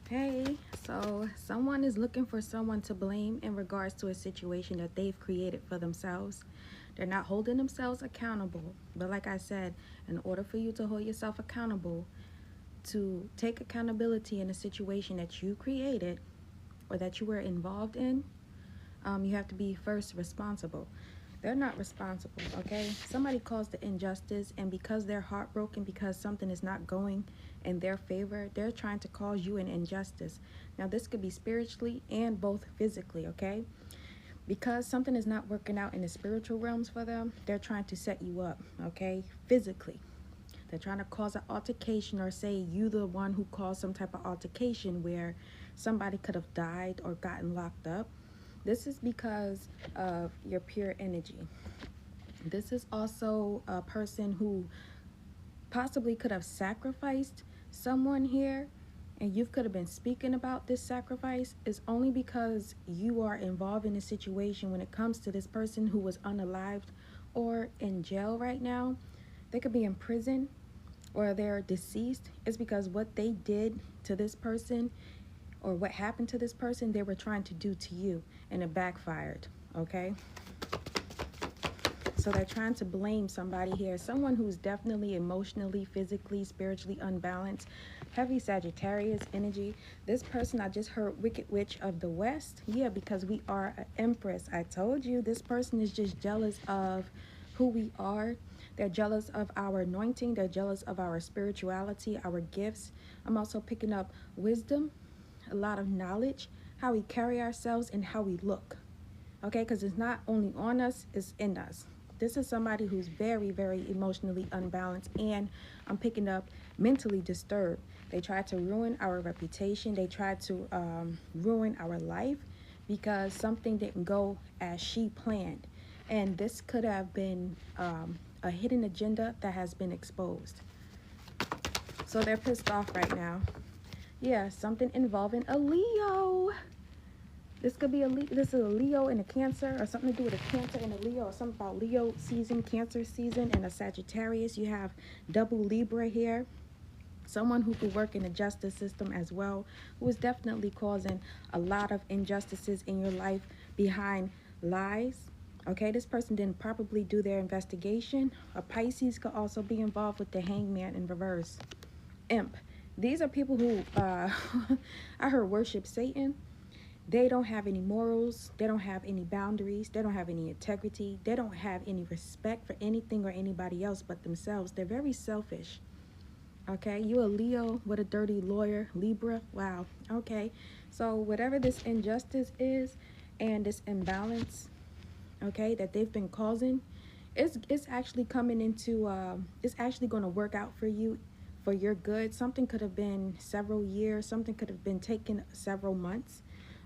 Hey, so someone is looking for someone to blame in regards to a situation that they've created for themselves. They're not holding themselves accountable. But like I said, in order for you to hold yourself accountable, to take accountability in a situation that you created or that you were involved in, you have to be first responsible. They're not responsible, okay? Somebody caused the injustice, and because they're heartbroken because something is not going in their favor, they're trying to cause you an injustice. Now, this could be spiritually and both physically, okay? Because something is not working out in the spiritual realms for them, they're trying to set you up, okay? Physically. They're trying to cause an altercation or say you the one who caused some type of altercation where somebody could have died or gotten locked up. This is because of your pure energy. This is also a person who possibly could have sacrificed someone here, and you could have been speaking about this sacrifice is only because you are involved in a situation when it comes to this person who was unalived or in jail right now. They could be in prison or they're deceased. It's because what they did to this person or what happened to this person, they were trying to do to you, and it backfired, okay? So they're trying to blame somebody here, someone who's definitely emotionally, physically, spiritually unbalanced. Heavy Sagittarius energy. This person, I just heard Wicked Witch of the West. Yeah, because we are an Empress. I told you this person is just jealous of who we are. They're jealous of our anointing. They're jealous of our spirituality, our gifts. I'm also picking up wisdom, a lot of knowledge, how we carry ourselves, and how we look. Okay, because it's not only on us, it's in us. This is somebody who's very, very emotionally unbalanced, and I'm picking up mentally disturbed. They tried to ruin our reputation. They tried to ruin our life because something didn't go as she planned. And this could have been a hidden agenda that has been exposed. So they're pissed off right now. Yeah, something involving a Leo. This could be this is a Leo and a Cancer, or something to do with a Cancer and a Leo, or something about Leo season, Cancer season, and a Sagittarius. You have double Libra here. Someone who could work in the justice system as well, who is definitely causing a lot of injustices in your life behind lies. Okay, this person didn't properly do their investigation. A Pisces could also be involved with the Hangman in reverse. Imp. These are people who I heard worship Satan. They don't have any morals. They don't have any boundaries. They don't have any integrity. They don't have any respect for anything or anybody else but themselves. They're very selfish. Okay, you a Leo with a dirty lawyer, Libra. Wow. Okay, so whatever this injustice is and this imbalance, okay, that they've been causing, it's actually coming into it's actually going to work out for you, for your good. Something could have been several years. Something could have been taken several months.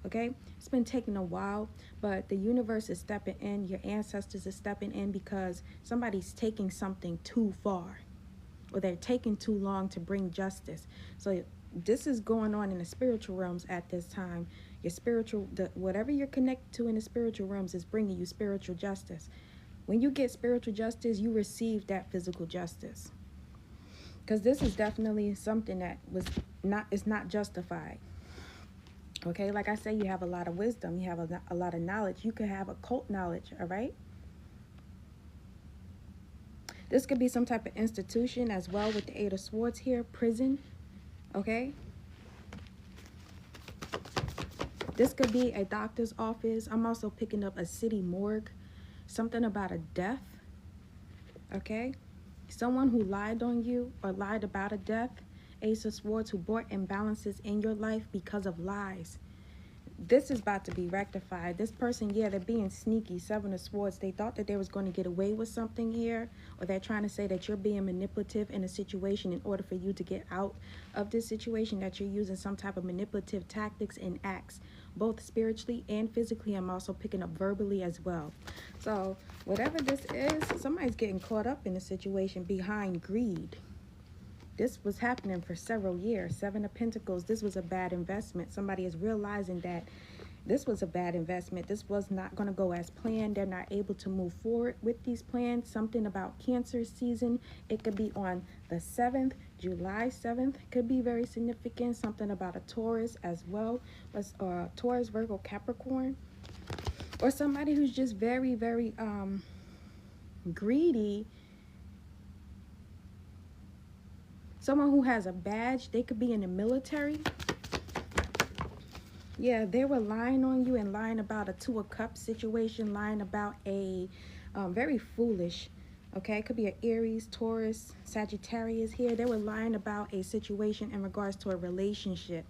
Okay, it's been taking a while, but the universe is stepping in. Your ancestors are stepping in because somebody's taking something too far, or they're taking too long to bring justice. So this is going on in the spiritual realms at this time. Your spiritual, whatever you're connected to in the spiritual realms is bringing you spiritual justice. When you get spiritual justice, you receive that physical justice. Because this is definitely something that was not, is not justified. Okay, like I say, you have a lot of wisdom, you have a lot of knowledge. You could have occult knowledge, all right? This could be some type of institution as well with the Eight of Swords here, prison, okay? This could be a doctor's office. I'm also picking up a city morgue, something about a death, okay? Someone who lied on you or lied about a death. Ace of Swords, who brought imbalances in your life because of lies. This is about to be rectified. This person, yeah, they're being sneaky. Seven of Swords. They thought that they was going to get away with something here, or they're trying to say that you're being manipulative in a situation in order for you to get out of this situation, that you're using some type of manipulative tactics and acts, both spiritually and physically. I'm also picking up verbally as well. So whatever this is, somebody's getting caught up in a situation behind greed. This was happening for several years. Seven of Pentacles, this was a bad investment. Somebody is realizing that This was a bad investment. This was not going to go as planned. They're not able to move forward with these plans. Something about Cancer season. It could be on the 7th, July 7th. Could be very significant. Something about a Taurus as well. Taurus, Virgo, Capricorn. Or somebody who's just very, very greedy. Someone who has a badge. They could be in the military. Yeah, they were lying on you and lying about a Two of Cups situation, lying about a very foolish, okay? It could be an Aries, Taurus, Sagittarius here. They were lying about a situation in regards to a relationship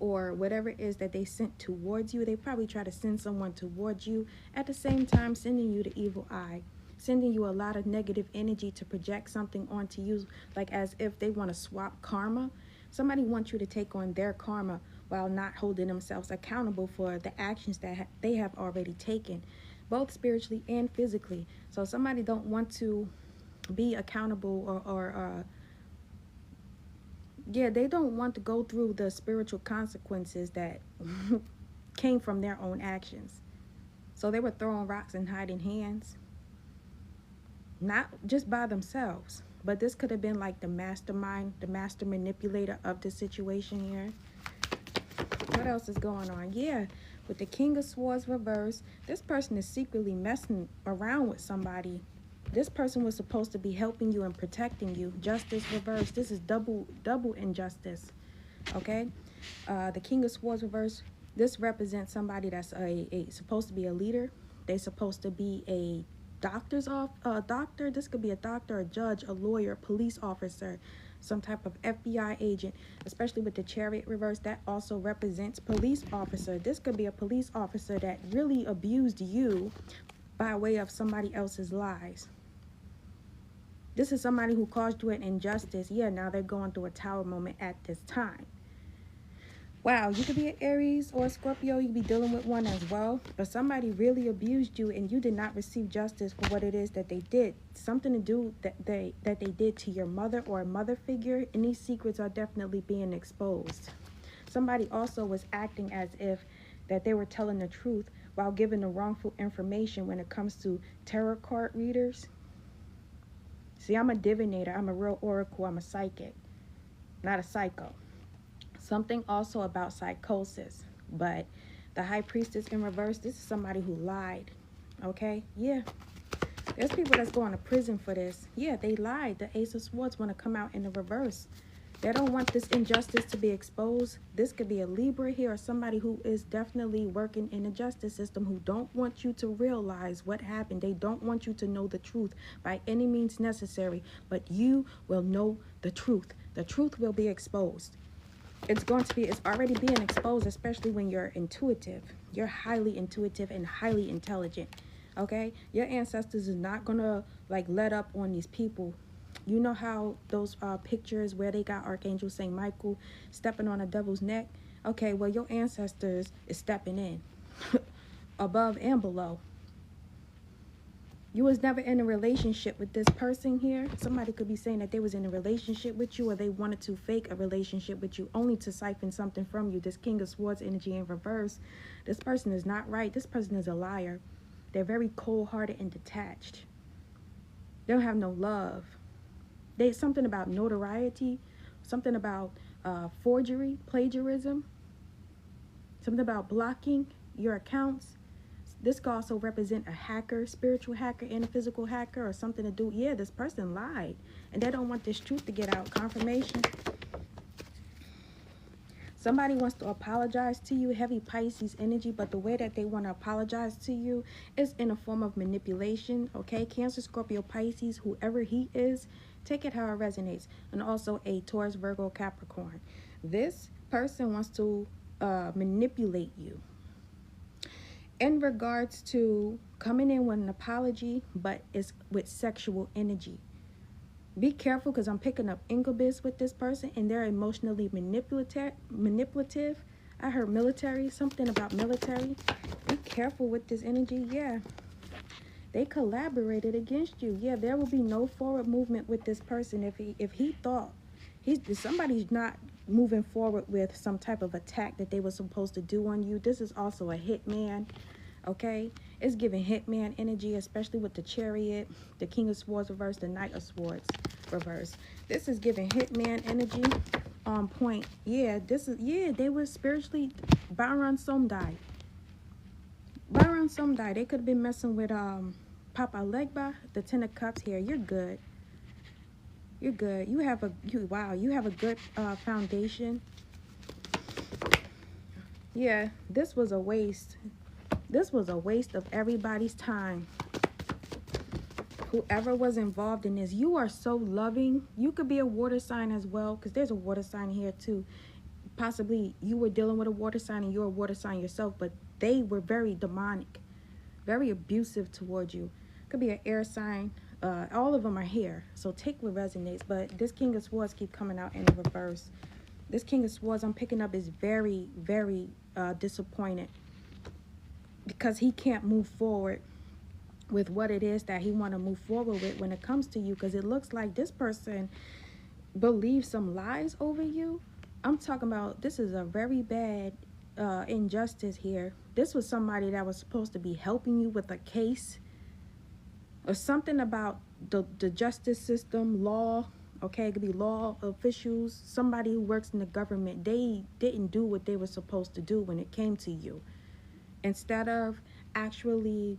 or whatever it is that they sent towards you. They probably try to send someone towards you, at the same time sending you the evil eye, sending you a lot of negative energy to project something onto you, like as if they want to swap karma. Somebody wants you to take on their karma while not holding themselves accountable for the actions that they have already taken, both spiritually and physically. So somebody don't want to be accountable or yeah, they don't want to go through the spiritual consequences that came from their own actions. So they were throwing rocks and hiding hands, not just by themselves, but this could have been like the mastermind, the master manipulator of the situation here. What else is going on? Yeah, with the King of Swords reverse, this person is secretly messing around with somebody. This person was supposed to be helping you and protecting you. Justice reverse. This is double injustice. Okay? The King of Swords reverse, this represents somebody that's supposed to be a leader. They're supposed to be a doctor. This could be a doctor, a judge, a lawyer, police officer, some type of FBI agent, especially with the Chariot reverse. That also represents police officer. This could be a police officer that really abused you by way of somebody else's lies. This is somebody who caused you an injustice. Yeah, now they're going through a tower moment at this time. Wow, you could be an Aries or a Scorpio. You could be dealing with one as well. But somebody really abused you and you did not receive justice for what it is that they did. Something to do that they did to your mother or a mother figure. And these secrets are definitely being exposed. Somebody also was acting as if that they were telling the truth while giving the wrongful information when it comes to tarot card readers. See, I'm a divinator. I'm a real oracle. I'm a psychic, not a psycho. Something also about psychosis, but the High Priestess in reverse, this is somebody who lied. Okay, yeah, there's people that's going to prison for this. Yeah, they lied. The Ace of Swords want to come out in the reverse. They don't want this injustice to be exposed. This could be a Libra here or somebody who is definitely working in the justice system who don't want you to realize what happened. They don't want you to know the truth by any means necessary, but you will know the truth. The truth will be exposed. It's already being exposed, especially when you're intuitive. You're highly intuitive and highly intelligent, okay? Your ancestors is not gonna like let up on these people. You know how those pictures where they got Archangel St. Michael stepping on a devil's neck? Okay, well, your ancestors is stepping in above and below. You was never in a relationship with this person here. Somebody could be saying that they was in a relationship with you or they wanted to fake a relationship with you only to siphon something from you. This King of Swords energy in reverse. This person is not right. This person is a liar. They're very cold-hearted and detached. They don't have no love. There's something about notoriety, something about forgery, plagiarism, something about blocking your accounts. This could also represent a hacker, spiritual hacker and a physical hacker, or something to do. Yeah, this person lied and they don't want this truth to get out. Confirmation. Somebody wants to apologize to you, heavy Pisces energy, but the way that they want to apologize to you is in a form of manipulation, okay? Cancer, Scorpio, Pisces, whoever he is, take it how it resonates. And also a Taurus, Virgo, Capricorn. This person wants to manipulate you in regards to coming in with an apology, but it's with sexual energy. Be careful because I'm picking up incubus with this person and they're emotionally manipulative. I heard military, something about military. Be careful with this energy. Yeah, they collaborated against you. Yeah, there will be no forward movement with this person if he thought Somebody's not moving forward with some type of attack that they were supposed to do on you. This is also a hitman. Okay, it's giving hitman energy, especially with the Chariot, the King of Swords reverse, the Knight of Swords reverse. This is giving hitman energy on point. Yeah, they were spiritually. Byron Som died. They could have been messing with Papa Legba, the Ten of Cups here. You're good. You're good. You have a good foundation. Yeah, this was a waste. This was a waste of everybody's time. Whoever was involved in this, you are so loving. You could be a water sign as well, because there's a water sign here too. Possibly you were dealing with a water sign and you're a water sign yourself, but they were very demonic, very abusive towards you. Could be an air sign. All of them are here, so take what resonates. But this King of Swords keep coming out in the reverse. This King of Swords I'm picking up is very, very disappointed, because he can't move forward with what it is that he want to move forward with when it comes to you, because it looks like this person believes some lies over you. I'm talking about, this is a very bad injustice here. This was somebody that was supposed to be helping you with a case or something about the justice system, law. Okay, it could be law officials, somebody who works in the government. They didn't do what they were supposed to do when it came to you. Instead of actually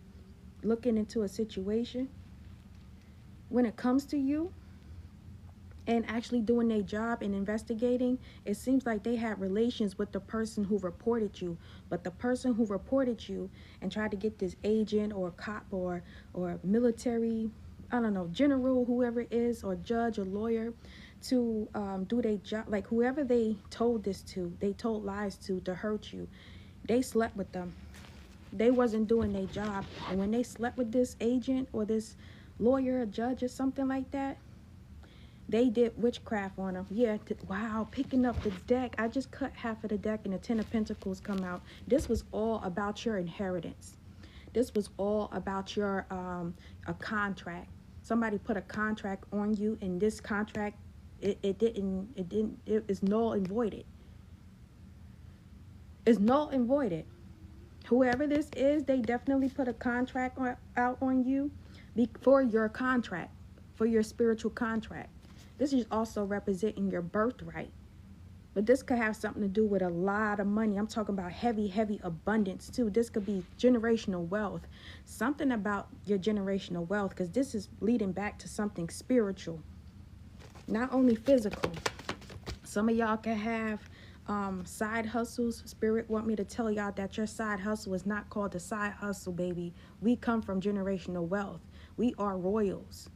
looking into a situation when it comes to you and actually doing their job and investigating, it seems like they had relations with the person who reported you. But the person who reported you and tried to get this agent or cop or military, I don't know, general, whoever it is, or judge or lawyer, to do their job, like whoever they told this to, they told lies to hurt you. They slept with them. They wasn't doing their job. And when they slept with this agent or this lawyer or judge or something like that, they did witchcraft on them. Yeah, wow, picking up the deck. I just cut half of the deck and the Ten of Pentacles come out. This was all about your inheritance. This was all about your a contract. Somebody put a contract on you, and this contract, it is null and voided. It's null and voided. Whoever this is, they definitely put a contract out on you for your contract, for your spiritual contract. This is also representing your birthright. But this could have something to do with a lot of money. I'm talking about heavy, heavy abundance too. This could be generational wealth. Something about your generational wealth, because this is leading back to something spiritual, not only physical. Some of y'all can have side hustles. Spirit want me to tell y'all that your side hustle is not called a side hustle, baby. We come from generational wealth. We are royals.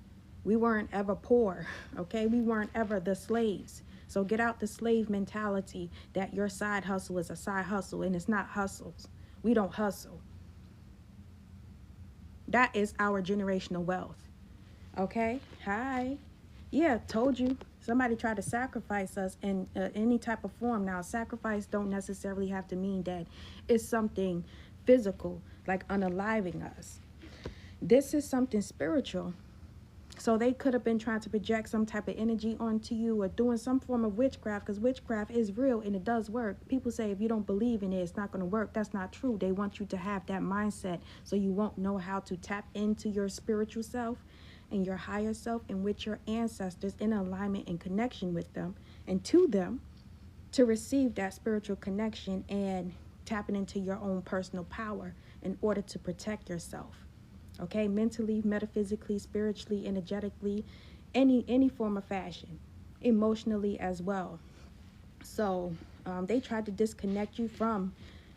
We weren't ever poor, okay? We weren't ever the slaves. So get out the slave mentality that your side hustle is a side hustle, and it's not hustles. We don't hustle. That is our generational wealth, okay? Hi. Yeah, told you. Somebody tried to sacrifice us in any type of form. Now, sacrifice don't necessarily have to mean that it's something physical, like unaliving us. This is something spiritual. So they could have been trying to project some type of energy onto you or doing some form of witchcraft, because witchcraft is real and it does work. People say if you don't believe in it, it's not going to work. That's not true. They want you to have that mindset so you won't know how to tap into your spiritual self and your higher self and with your ancestors in alignment and connection with them and to them, to receive that spiritual connection and tapping into your own personal power in order to protect yourself. Okay, mentally, metaphysically, spiritually, energetically, any form of fashion, emotionally as well. So they tried to disconnect you from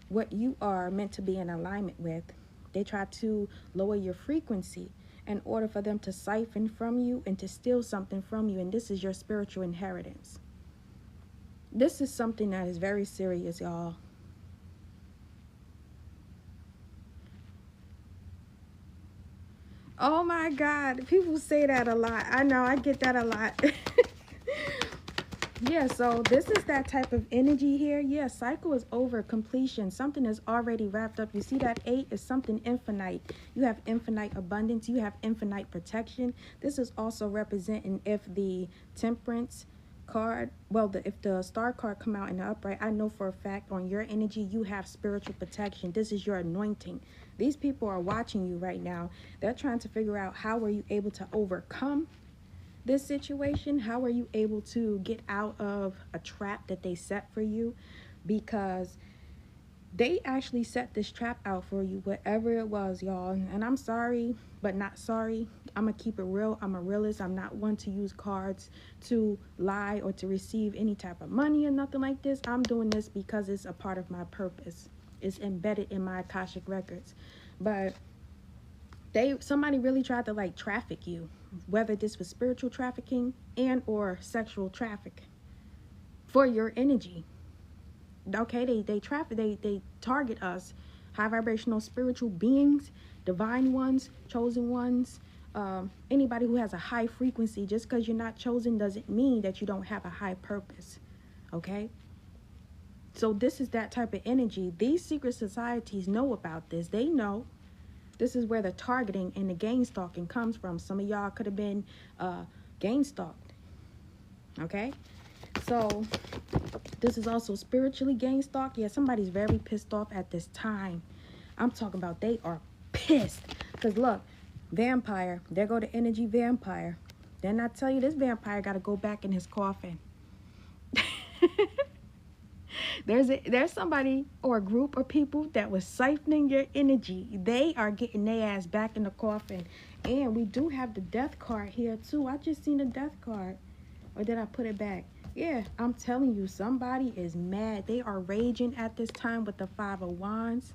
what you are meant to be in alignment with. They tried to lower your frequency in order for them to siphon from you and to steal something from you. And this is your spiritual inheritance. This is something that is very serious, y'all. Oh my God, people say that a lot. I know, I get that a lot. Yeah, so this is that type of energy here. Yeah, cycle is over, completion. Something is already wrapped up. You see that 8 is something infinite. You have infinite abundance. You have infinite protection. This is also representing if the Temperance card, well, if the star card come out in the upright, I know for a fact on your energy you have spiritual protection. This is your anointing. These people are watching you right now. They're trying to figure out, how are you able to overcome this situation? How are you able to get out of a trap that they set for you? Because they actually set this trap out for you, whatever it was, y'all. And I'm sorry, but not sorry. I'm going to keep it real. I'm a realist. I'm not one to use cards to lie or to receive any type of money or nothing like this. I'm doing this because it's a part of my purpose. It's embedded in my Akashic records. But somebody really tried to like traffic you, whether this was spiritual trafficking and or sexual traffic for your energy. Okay, they target us, high vibrational spiritual beings, divine ones, chosen ones, anybody who has a high frequency. Just because you're not chosen doesn't mean that you don't have a high purpose. Okay, so this is that type of energy. These secret societies know about this. They know this is where the targeting and the gang stalking comes from. Some of y'all could have been gang stalked. Okay, so this is also spiritually gang stalked. Yeah, somebody's very pissed off at this time. I'm talking about they are pissed. Because look, vampire, there go the energy vampire. Then I tell you, this vampire got to go back in his coffin. There's somebody or a group of people that was siphoning your energy. They are getting their ass back in the coffin. And we do have the death card here too. I just seen the death card. Or did I put it back? Yeah, I'm telling you, somebody is mad. They are raging at this time with the Five of Wands.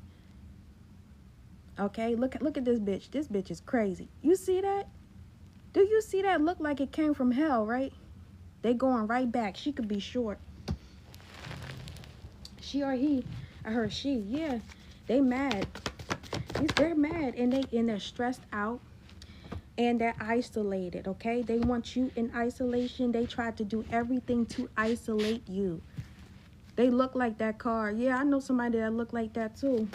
Okay, look at this bitch. This bitch is crazy. You see that? Do you see that? Look like it came from hell, right? They going right back. She could be short. She or he. I heard she. Yeah, they mad. They're mad and they're stressed out. And they're isolated, okay? They want you in isolation. They try to do everything to isolate you. They look like that card. Yeah, I know somebody that look like that too.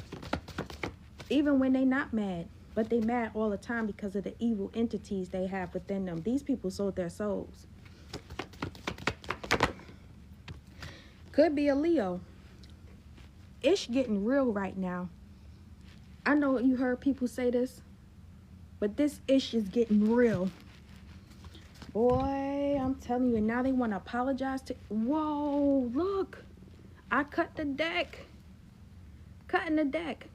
Even when they not mad. But they mad all the time because of the evil entities they have within them. These people sold their souls. Could be a Leo. It's getting real right now. I know you heard people say this. But this issue is getting real. Boy, I'm telling you. And now they want to apologize to... Whoa, look. I cut the deck. Cutting the deck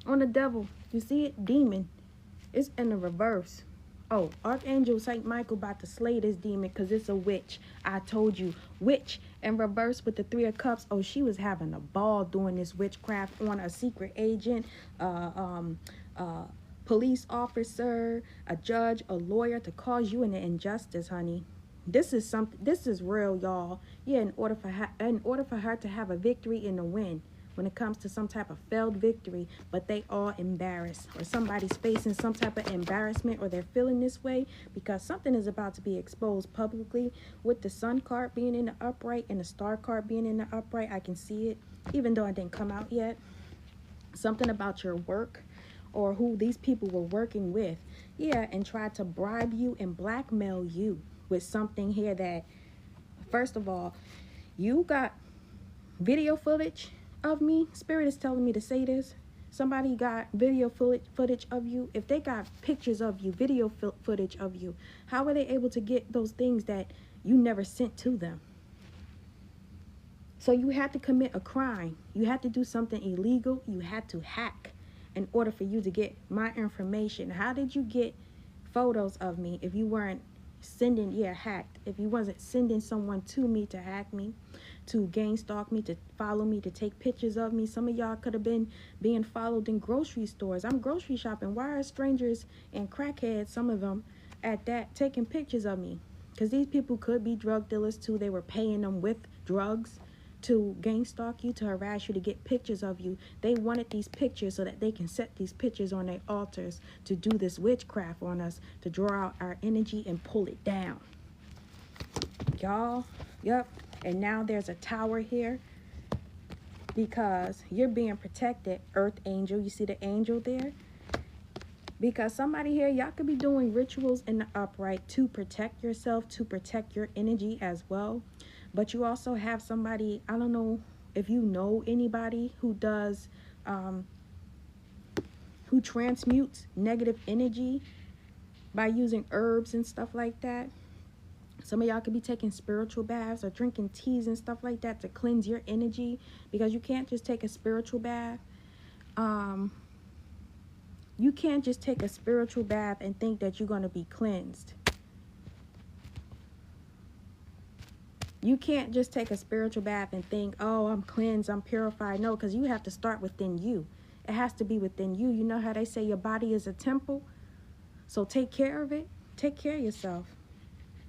on the devil. You see it? Demon. It's in the reverse. Oh, Archangel Saint Michael about to slay this demon because it's a witch. I told you. Witch in reverse with the Three of Cups. Oh, she was having a ball doing this witchcraft on a secret agent. Police officer, a judge, a lawyer to cause you an injustice, honey. This is something. This is real, y'all. Yeah, in order for her to have a victory and a win, when it comes to some type of failed victory, but they all embarrassed, or somebody's facing some type of embarrassment, or they're feeling this way because something is about to be exposed publicly. With the Sun card being in the upright and the Star card being in the upright, I can see it, even though it didn't come out yet. Something about your work, or who these people were working with, yeah, and tried to bribe you and blackmail you with something here that, first of all, you got video footage of me. Spirit is telling me to say this. Somebody got video footage of you. If they got pictures of you, video footage of you, how were they able to get those things that you never sent to them? So you had to commit a crime. You had to do something illegal. You had to hack in order for you to get my information. How did you get photos of me if you weren't sending, hacked, if you wasn't sending someone to me to hack me, to gang stalk me, to follow me, to take pictures of me? Some of y'all could have been being followed in grocery stores. I'm grocery shopping. Why are strangers and crackheads, some of them at that, taking pictures of me? Because these people could be drug dealers too. They were paying them with drugs to gang stalk you, to harass you, to get pictures of you. They wanted these pictures so that they can set these pictures on their altars to do this witchcraft on us, to draw out our energy and pull it down. Y'all, yep. And now there's a tower here because you're being protected, Earth Angel. You see the angel there? Because somebody here, y'all could be doing rituals in the upright to protect yourself, to protect your energy as well. But you also have somebody, I don't know if you know anybody who does, who transmutes negative energy by using herbs and stuff like that. Some of y'all could be taking spiritual baths or drinking teas and stuff like that to cleanse your energy, because you can't just take a spiritual bath. You can't just take a spiritual bath and think that you're going to be cleansed. You can't just take a spiritual bath and think, oh, I'm cleansed, I'm purified. No, because you have to start within you. It has to be within you. You know how they say your body is a temple? So take care of it. Take care of yourself.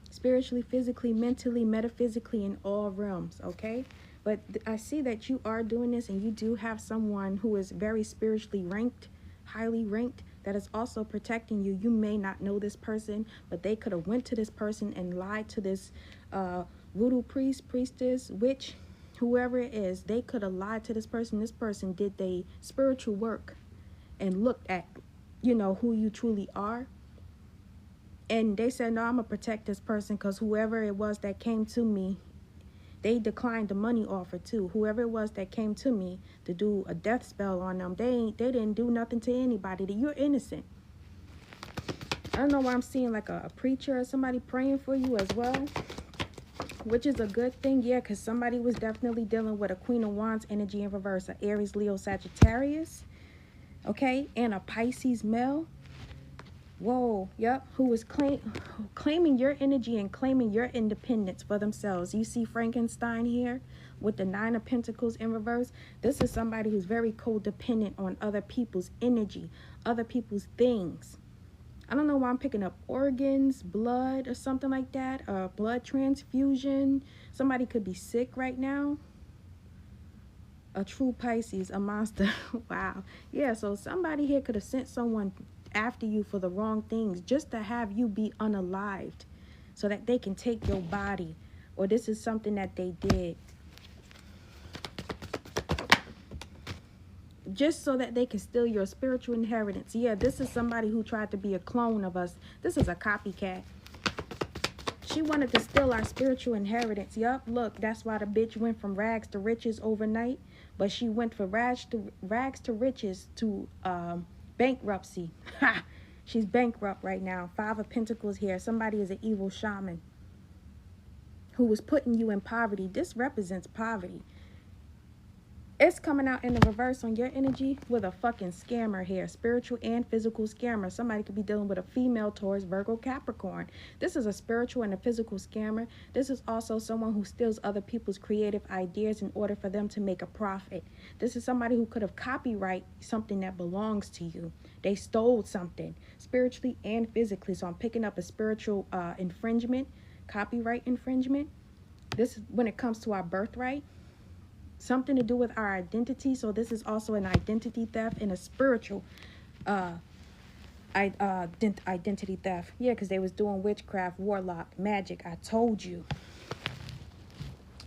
Spiritually, physically, mentally, metaphysically, in all realms, okay? But I see that you are doing this, and you do have someone who is very spiritually ranked, highly ranked, that is also protecting you. You may not know this person, but they could have went to this person and lied to this voodoo priest, priestess, witch, whoever it is. They could have lied to this person. This person did the spiritual work and looked at, you know, who you truly are. And they said, no, I'm going to protect this person, because whoever it was that came to me, they declined the money offer too. Whoever it was that came to me to do a death spell on them, they didn't do nothing to anybody. You're innocent. I don't know why I'm seeing like a preacher or somebody praying for you as well, which is a good thing. Yeah, because somebody was definitely dealing with a Queen of Wands energy in reverse, a Aries, Leo, Sagittarius, okay, and a Pisces male. Whoa, yep, who was claiming your energy and claiming your independence for themselves. You see Frankenstein here with the Nine of Pentacles in reverse. This is somebody who's very codependent on other people's energy, other people's things. I don't know why I'm picking up organs, blood, or something like that, or blood transfusion. Somebody could be sick right now. A true Pisces, a monster. Wow. Yeah, so somebody here could have sent someone after you for the wrong things, just to have you be unalived so that they can take your body, or this is something that they did just so that they can steal your spiritual inheritance. Yeah, this is somebody who tried to be a clone of us. This is a copycat. She wanted to steal our spiritual inheritance. Yup, look, that's why the bitch went from rags to riches overnight, but she went from rags to riches to bankruptcy. Ha! She's bankrupt right now. Five of Pentacles here. Somebody is an evil shaman who was putting you in poverty. This represents poverty. It's coming out in the reverse on your energy with a fucking scammer here. Spiritual and physical scammer. Somebody could be dealing with a female Taurus, Virgo, Capricorn. This is a spiritual and a physical scammer. This is also someone who steals other people's creative ideas in order for them to make a profit. This is somebody who could have copyrighted something that belongs to you. They stole something spiritually and physically. So I'm picking up a spiritual infringement, copyright infringement. This is when it comes to our birthright. Something to do with our identity. So this is also an identity theft and a spiritual identity theft. Yeah, because they was doing witchcraft, warlock, magic. I told you.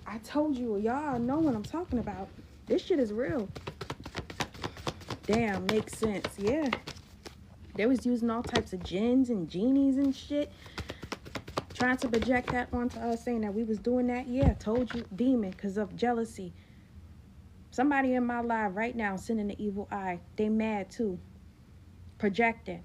Y'all know what I'm talking about. This shit is real. Damn, makes sense. Yeah. They was using all types of jinns and genies and shit, trying to project that onto us, saying that we was doing that. Yeah, told you, demon, because of jealousy. Somebody in my live right now sending the evil eye. They mad too. Projecting.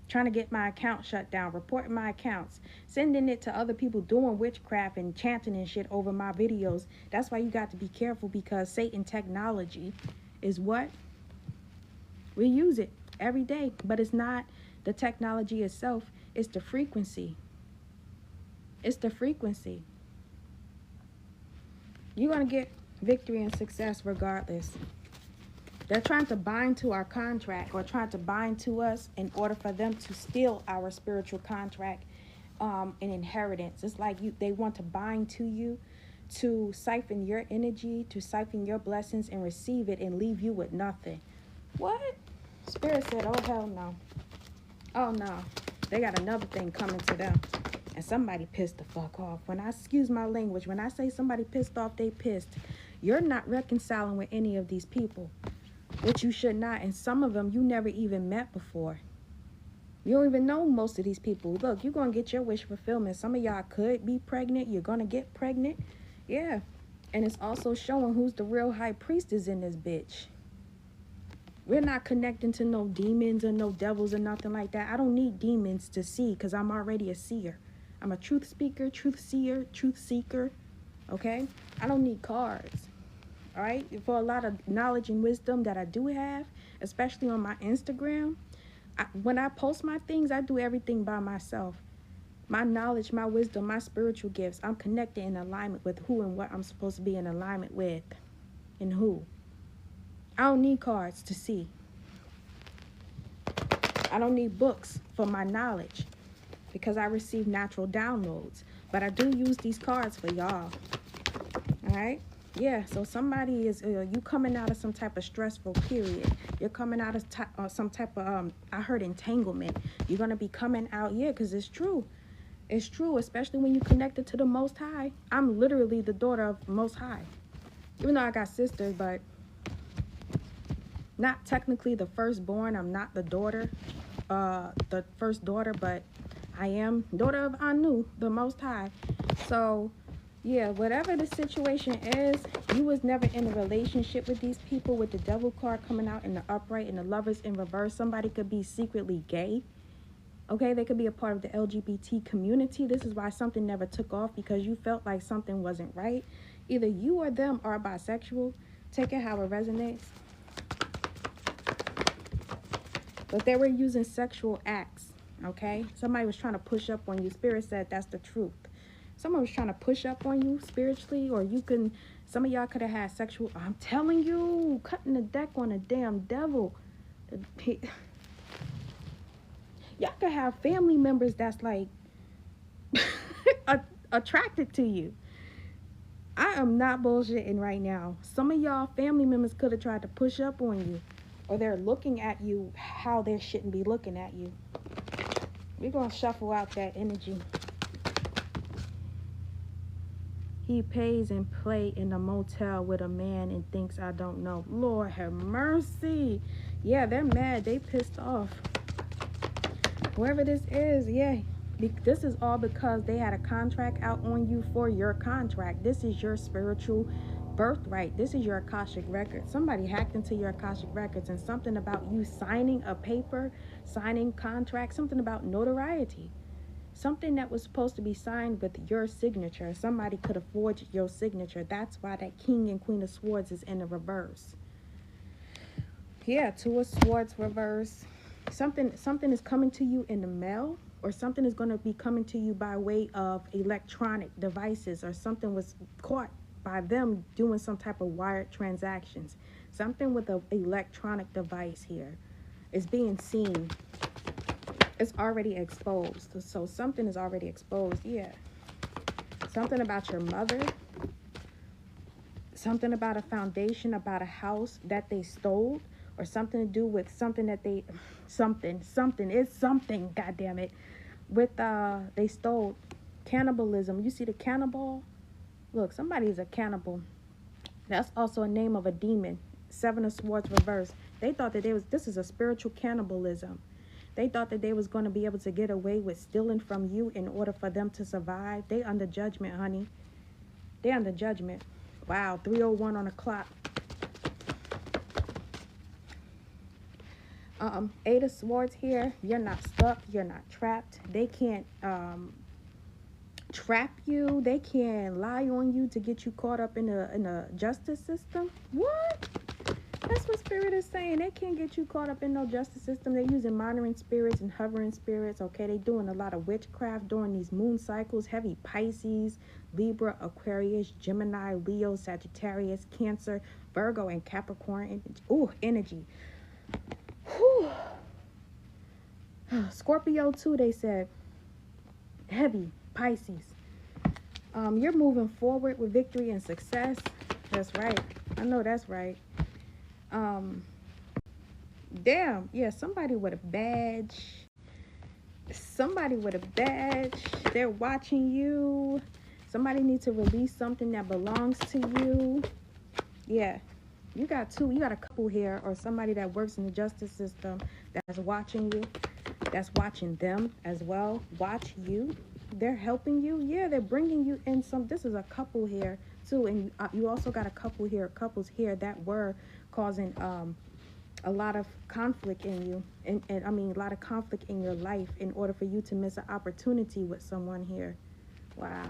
Trying to get my account shut down. Reporting my accounts. Sending it to other people doing witchcraft and chanting and shit over my videos. That's why you got to be careful, because Satan technology is what? We use it every day. But it's not the technology itself. It's the frequency. It's the frequency. You're going to get victory and success regardless. They're trying to bind to our contract, or trying to bind to us in order for them to steal our spiritual contract and inheritance. It's like they want to bind to you, to siphon your energy, to siphon your blessings and receive it and leave you with nothing. What? Spirit said, oh hell no. Oh no. They got another thing coming to them. And somebody pissed the fuck off. Excuse my language, when I say somebody pissed off, they pissed. You're not reconciling with any of these people, which you should not. And some of them you never even met before. You don't even know most of these people. Look, you're going to get your wish fulfillment. Some of y'all could be pregnant. You're going to get pregnant. Yeah. And it's also showing who's the real high priestess in this bitch. We're not connecting to no demons or no devils or nothing like that. I don't need demons to see because I'm already a seer. I'm a truth speaker, truth seer, truth seeker. Okay? I don't need cards. All right? For a lot of knowledge and wisdom that I do have, especially on my Instagram, when I post my things, I do everything by myself. My knowledge, my wisdom, my spiritual gifts, I'm connected in alignment with who and what I'm supposed to be in alignment with and who. I don't need cards to see. I don't need books for my knowledge because I receive natural downloads. But I do use these cards for y'all. All right? Yeah, so somebody is, you coming out of some type of stressful period. You're coming out of some type of, I heard entanglement. You're going to be coming out, yeah, because it's true. It's true, especially when you connected to the Most High. I'm literally the daughter of Most High. Even though I got sisters, but not technically the firstborn. I'm not the daughter, the first daughter, but I am daughter of Anu, the Most High. So, yeah, whatever the situation is, you was never in a relationship with these people with the devil card coming out in the upright and the lovers in reverse. Somebody could be secretly gay. Okay, they could be a part of the LGBT community. This is why something never took off, because you felt like something wasn't right. Either you or them are bisexual. Take it how it resonates. But they were using sexual acts, okay? Somebody was trying to push up on you. Spirit said that's the truth. Someone was trying to push up on you spiritually, or you can, some of y'all could have had sexual, I'm telling you, cutting the deck on a damn devil. Y'all could have family members that's like attracted to you. I am not bullshitting right now. Some of y'all family members could have tried to push up on you, or they're looking at you how they shouldn't be looking at you. We're going to shuffle out that energy. He pays and play in a motel with a man and thinks I don't know. Lord have mercy. Yeah, they're mad. They pissed off. Whoever this is, yeah. This is all because they had a contract out on you for your contract. This is your spiritual birthright. This is your Akashic record. Somebody hacked into your Akashic records, and something about you signing a paper, signing contract, something about notoriety. Something that was supposed to be signed with your signature. Somebody could have forged your signature. That's why that King and Queen of Swords is in the reverse. Yeah, Two of Swords reverse. Something is coming to you in the mail, or something is going to be coming to you by way of electronic devices, or something was caught by them doing some type of wired transactions. Something with an electronic device here is being seen. It's already exposed. So something is already exposed. Yeah. Something about your mother. Something about a foundation, about a house that they stole, or something to do with something that they, something, it's something, goddamn it, with, they stole. Cannibalism. You see the cannibal? Look, somebody's a cannibal. That's also a name of a demon. Seven of Swords reverse. They thought that this is a spiritual cannibalism. They thought that they was going to be able to get away with stealing from you in order for them to survive. They under judgment, honey. They under judgment. Wow, 3:01 on the clock. Eight of Swords here. You're not stuck. You're not trapped. They can't trap you. They can't lie on you to get you caught up in a justice system. What? That's what Spirit is saying. They can't get you caught up in no justice system. They're using monitoring spirits and hovering spirits. Okay, they doing a lot of witchcraft during these moon cycles. Heavy Pisces, Libra, Aquarius, Gemini, Leo, Sagittarius, Cancer, Virgo, and Capricorn. Ooh, energy. Whew. Scorpio too, they said. Heavy Pisces. You're moving forward with victory and success. That's right. I know that's right. Damn, yeah, somebody with a badge. Somebody with a badge. They're watching you. Somebody needs to release something that belongs to you. Yeah. You got a couple here, or somebody that works in the justice system that's watching you, that's watching them as well. Watch you. They're helping you. Yeah, they're bringing you in some. This is a couple here. too. And you also got couples here that were causing a lot of conflict in you, and I mean a lot of conflict in your life in order for you to miss an opportunity with someone here. Wow.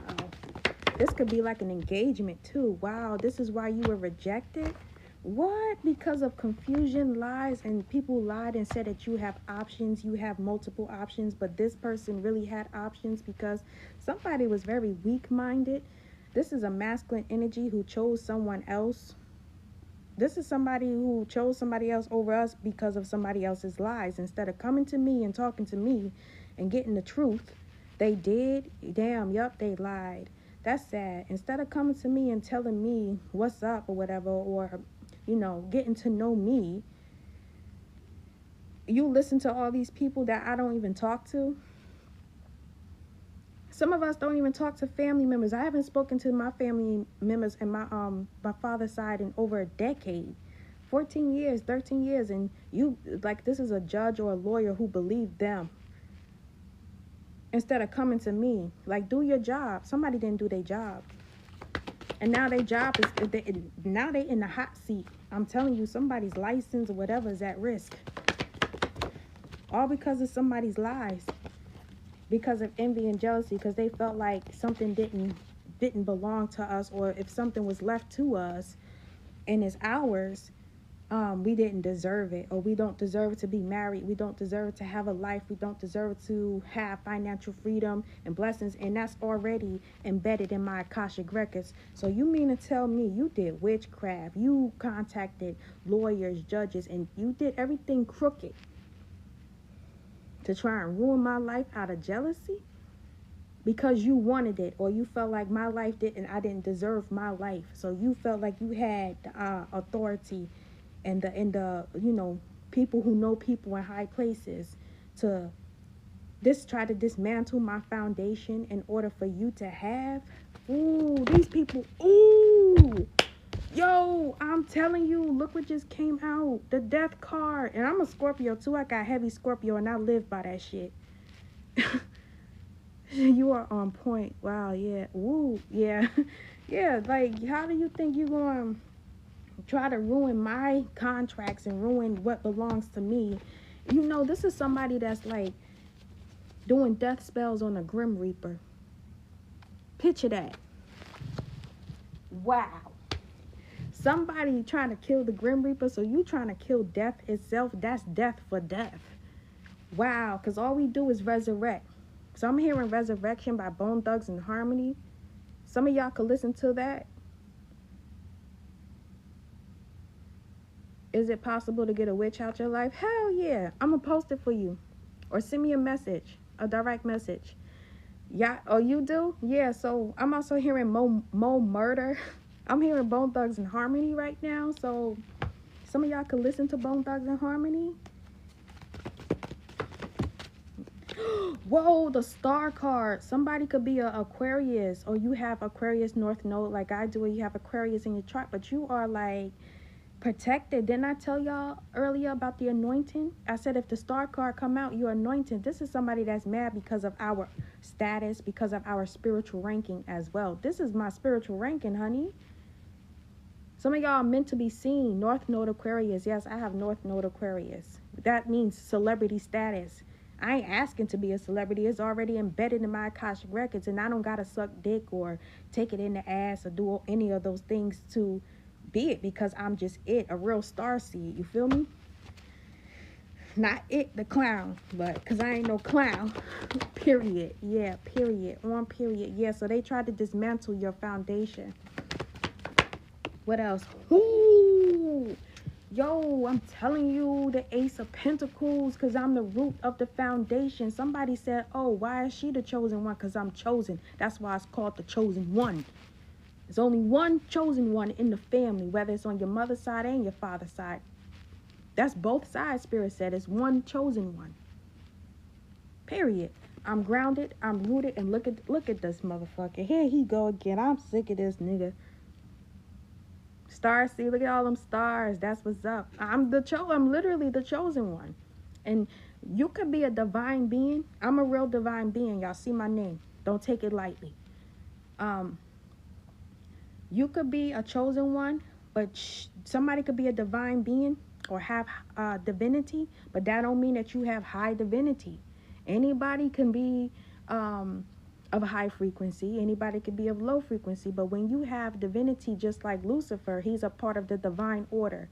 This could be like an engagement too. Wow, this is why you were rejected. What? Because of confusion, lies, and people lied and said that you have options, you have multiple options, but this person really had options because somebody was very weak-minded. This is a masculine energy who chose someone else. This is somebody who chose somebody else over us because of somebody else's lies. Instead of coming to me and talking to me and getting the truth, they did. Damn, yup, they lied. That's sad. Instead of coming to me and telling me what's up or whatever, or, getting to know me, you listen to all these people that I don't even talk to. Some of us don't even talk to family members. I haven't spoken to my family members and my father's side in over a decade. 14 years, 13 years, and you, like, this is a judge or a lawyer who believed them. Instead of coming to me, like, do your job. Somebody didn't do their job. And now their job is, now they in the hot seat. I'm telling you, somebody's license or whatever is at risk. All because of somebody's lies. Because of envy and jealousy, because they felt like something didn't belong to us, or if something was left to us and it's ours, we didn't deserve it, or we don't deserve to be married, we don't deserve to have a life, we don't deserve to have financial freedom and blessings, and that's already embedded in my Akashic records. So you mean to tell me you did witchcraft, you contacted lawyers, judges, and you did everything crooked to try and ruin my life out of jealousy? Because you wanted it, or you felt like my life I didn't deserve my life. So you felt like you had authority and the people who know people in high places to try to dismantle my foundation in order for you to have. Ooh, these people. Ooh, yo, I'm telling you, look what just came out. The death card. And I'm a Scorpio too. I got heavy Scorpio and I live by that shit. You are on point. Wow, yeah. Woo, yeah. Yeah, like, how do you think you're going to try to ruin my contracts and ruin what belongs to me? This is somebody that's like doing death spells on a Grim Reaper. Picture that. Wow. Somebody trying to kill the Grim Reaper, so you trying to kill death itself. That's death for death. Wow, because all we do is resurrect. So I'm hearing Resurrection by Bone Thugs and Harmony. Some of y'all could listen to that. Is it possible to get a witch out your life? Hell yeah. I'm going to post it for you. Or send me a message, a direct message. Yeah. Oh, you do? Yeah, so I'm also hearing Mo Murder. I'm hearing Bone Thugs and Harmony right now. So some of y'all could listen to Bone Thugs and Harmony. Whoa, the star card. Somebody could be a Aquarius, or you have Aquarius North Node like I do, or you have Aquarius in your chart, but you are like protected. Didn't I tell y'all earlier about the anointing? I said if the star card come out, you're anointed. This is somebody that's mad because of our status, because of our spiritual ranking as well. This is my spiritual ranking, honey. Some of y'all are meant to be seen. North Node Aquarius. Yes, I have North Node Aquarius. That means celebrity status. I ain't asking to be a celebrity. It's already embedded in my Akashic records, and I don't gotta suck dick or take it in the ass or do any of those things to be it, because I'm just a real star seed. You feel me? Not it, the clown, but because I ain't no clown. Period. Yeah, period. On period. Yeah, so they tried to dismantle your foundation. What else? Ooh. Yo, I'm telling you, the Ace of Pentacles, because I'm the root of the foundation. Somebody said, oh, why is she the chosen one? Because I'm chosen. That's why it's called the chosen one. There's only one chosen one in the family, whether it's on your mother's side and your father's side. That's both sides, Spirit said. It's one chosen one. Period. I'm grounded, I'm rooted, and look at this motherfucker. Here he go again. I'm sick of this nigga. Stars, see, look at all them stars. That's what's up. I'm literally the chosen one. And you could be a divine being. I'm a real divine being. Y'all see my name. Don't take it lightly. You could be a chosen one, but somebody could be a divine being or have divinity, but that don't mean that you have high divinity. Anybody can be of high frequency. Anybody could be of low frequency. But when you have divinity, just like Lucifer, he's a part of the divine order.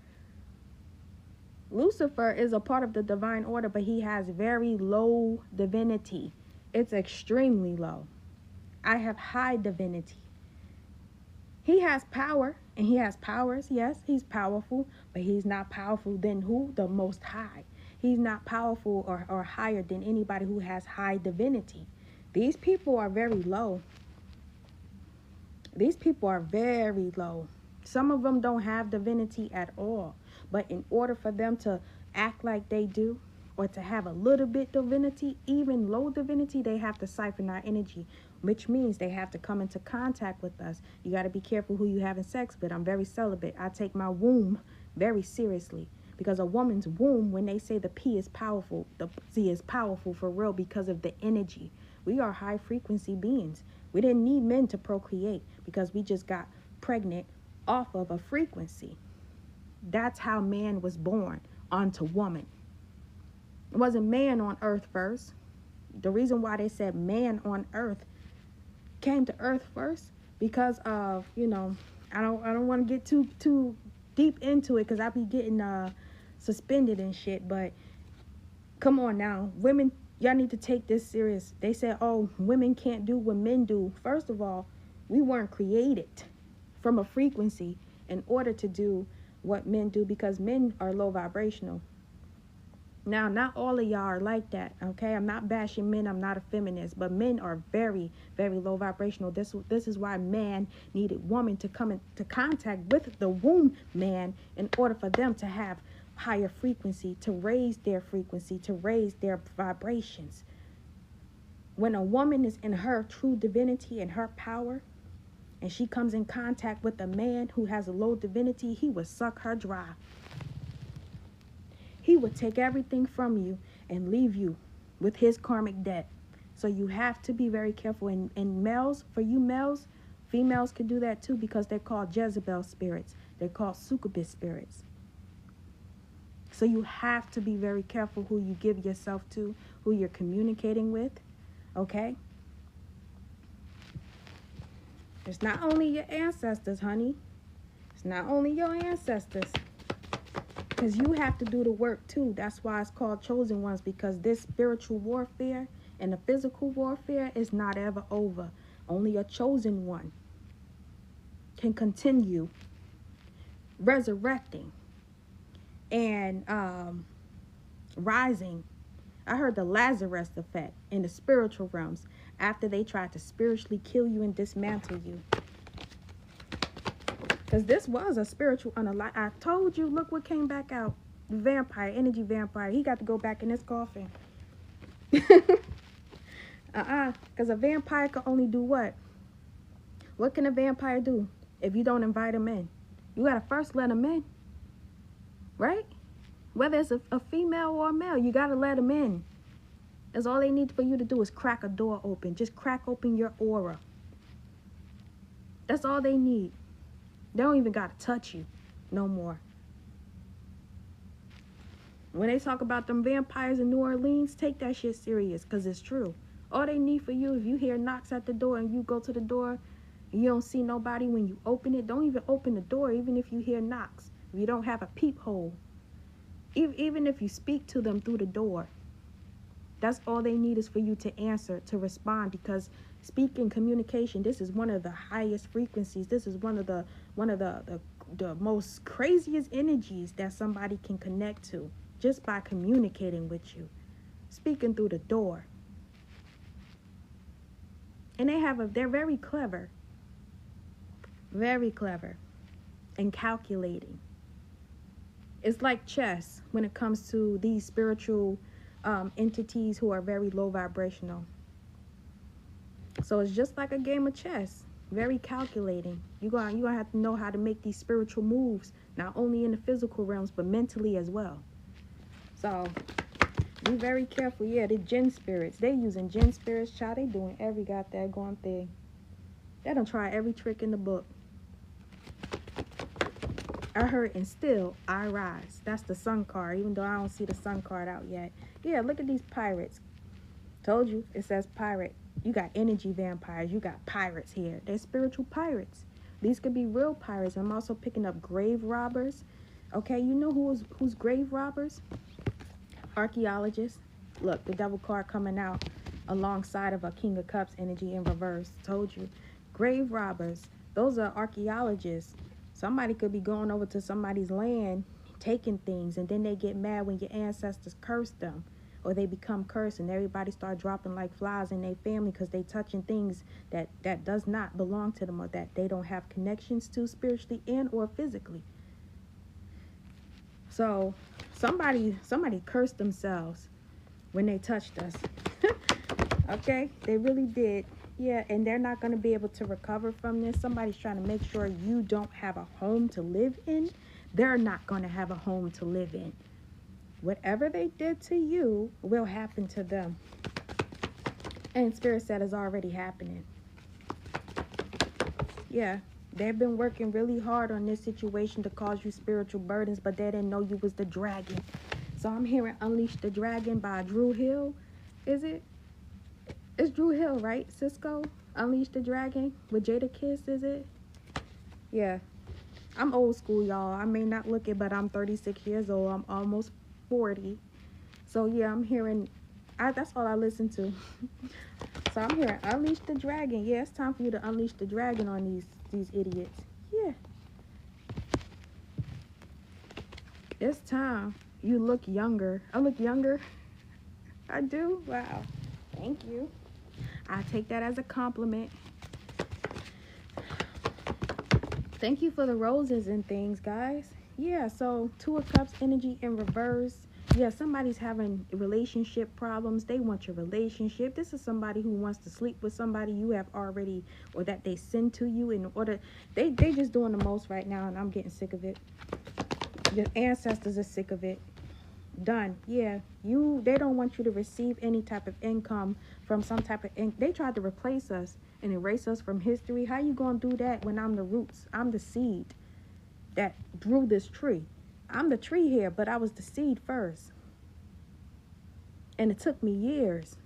Lucifer is a part of the divine order, but he has very low divinity. It's extremely low. I have high divinity. He has power and he has powers. Yes, he's powerful, but he's not powerful than who? The Most High. He's not powerful or higher than anybody who has high divinity. These people are very low. These people are very low. Some of them don't have divinity at all. But in order for them to act like they do, or to have a little bit divinity, even low divinity, they have to siphon our energy, which means they have to come into contact with us. You got to be careful who you having sex with. I'm very celibate. I take my womb very seriously, because a woman's womb, when they say the P is powerful, the Z is powerful for real because of the energy. We are high frequency beings. We didn't need men to procreate because we just got pregnant off of a frequency. That's how man was born onto woman. It wasn't man on earth first. The reason why they said man on earth came to earth first, because of, I don't want to get too deep into it, because I be getting suspended and shit. But come on now, women, y'all need to take this serious. They said, oh, women can't do what men do. First of all, we weren't created from a frequency in order to do what men do, because men are low vibrational. Now, not all of y'all are like that, okay? I'm not bashing men. I'm not a feminist. But men are very, very low vibrational. This is why man needed woman to come into contact with the womb man in order for them to have higher frequency, to raise their frequency, to raise their vibrations. When a woman is in her true divinity and her power, and she comes in contact with a man who has a low divinity, he will suck her dry. He would take everything from you and leave you with his karmic debt. So you have to be very careful. And males, for you males, females can do that too, because they're called Jezebel spirits. They're called succubus spirits. So you have to be very careful who you give yourself to, who you're communicating with, okay? It's not only your ancestors, honey. It's not only your ancestors. Because you have to do the work too. That's why it's called chosen ones, because this spiritual warfare and the physical warfare is not ever over. Only a chosen one can continue resurrecting and rising. I heard the Lazarus effect in the spiritual realms after they tried to spiritually kill you and dismantle you. Because this was a spiritual unalive. I told you, look what came back out. The vampire, energy vampire. He got to go back in his coffin. Because a vampire can only do what? What can a vampire do if you don't invite him in? You got to first let him in. Right? Whether it's a female or a male, you got to let him in. That's all they need for you to do is crack a door open. Just crack open your aura. That's all they need. They don't even got to touch you no more. When they talk about them vampires in New Orleans, take that shit serious, because it's true. All they need for you, if you hear knocks at the door and you go to the door and you don't see nobody when you open it, don't even open the door, even if you hear knocks. If you don't have a peephole, even if you speak to them through the door, that's all they need is for you to answer, to respond, because speaking, communication, this is one of the highest frequencies. This is one of the most craziest energies that somebody can connect to just by communicating with you, speaking through the door. And they're very clever and calculating. It's like chess when it comes to these spiritual entities who are very low vibrational. So it's just like a game of chess, very calculating. You're gonna have to know how to make these spiritual moves, not only in the physical realms, but mentally as well. So be very careful. Yeah, the jinn spirits, they using jinn spirits, child. They doing every goddamn thing. They done try every trick in the book. I heard, and still I rise. That's the sun card, even though I don't see the sun card out yet. Yeah, look at these pirates. Told you, it says pirate. You got energy vampires. You got pirates here. They're spiritual pirates. These could be real pirates. I'm also picking up grave robbers. Okay, you know who's grave robbers? Archaeologists. Look, the devil card coming out alongside of a King of Cups energy in reverse. Told you. Grave robbers. Those are archaeologists. Somebody could be going over to somebody's land, taking things, and then they get mad when your ancestors cursed them. Or they become cursed and everybody start dropping like flies in their family because they touching things that does not belong to them or that they don't have connections to spiritually and or physically. So somebody cursed themselves when they touched us. Okay, they really did. Yeah, and they're not going to be able to recover from this. Somebody's trying to make sure you don't have a home to live in. They're not going to have a home to live in. Whatever they did to you will happen to them. And Spirit said it's already happening. Yeah, they've been working really hard on this situation to cause you spiritual burdens, but they didn't know you was the dragon. So I'm hearing Unleash the Dragon by Dru Hill. Is it? It's Dru Hill, right? Cisco? Unleash the Dragon with Jadakiss, is it? Yeah. I'm old school, y'all. I may not look it, but I'm 36 years old. I'm almost 40. So yeah, I'm hearing, that's all I listen to. So I'm hearing Unleash the Dragon. Yeah, it's time for you to unleash the dragon on these idiots. Yeah. It's time. You look younger. I look younger. I do? Wow. Thank you. I take that as a compliment. Thank you for the roses and things, guys. Yeah, so Two of Cups energy in reverse. Yeah, somebody's having relationship problems. They want your relationship. This is somebody who wants to sleep with somebody you have already, or that they send to you in order. They just doing the most right now, and I'm getting sick of it. Your ancestors are sick of it. Done. Yeah, they don't want you to receive any type of income from some type of they tried to replace us and erase us from history. How you gonna do that when I'm the roots? I'm the seed that grew this tree. I'm the tree here, but I was the seed first. And it took me years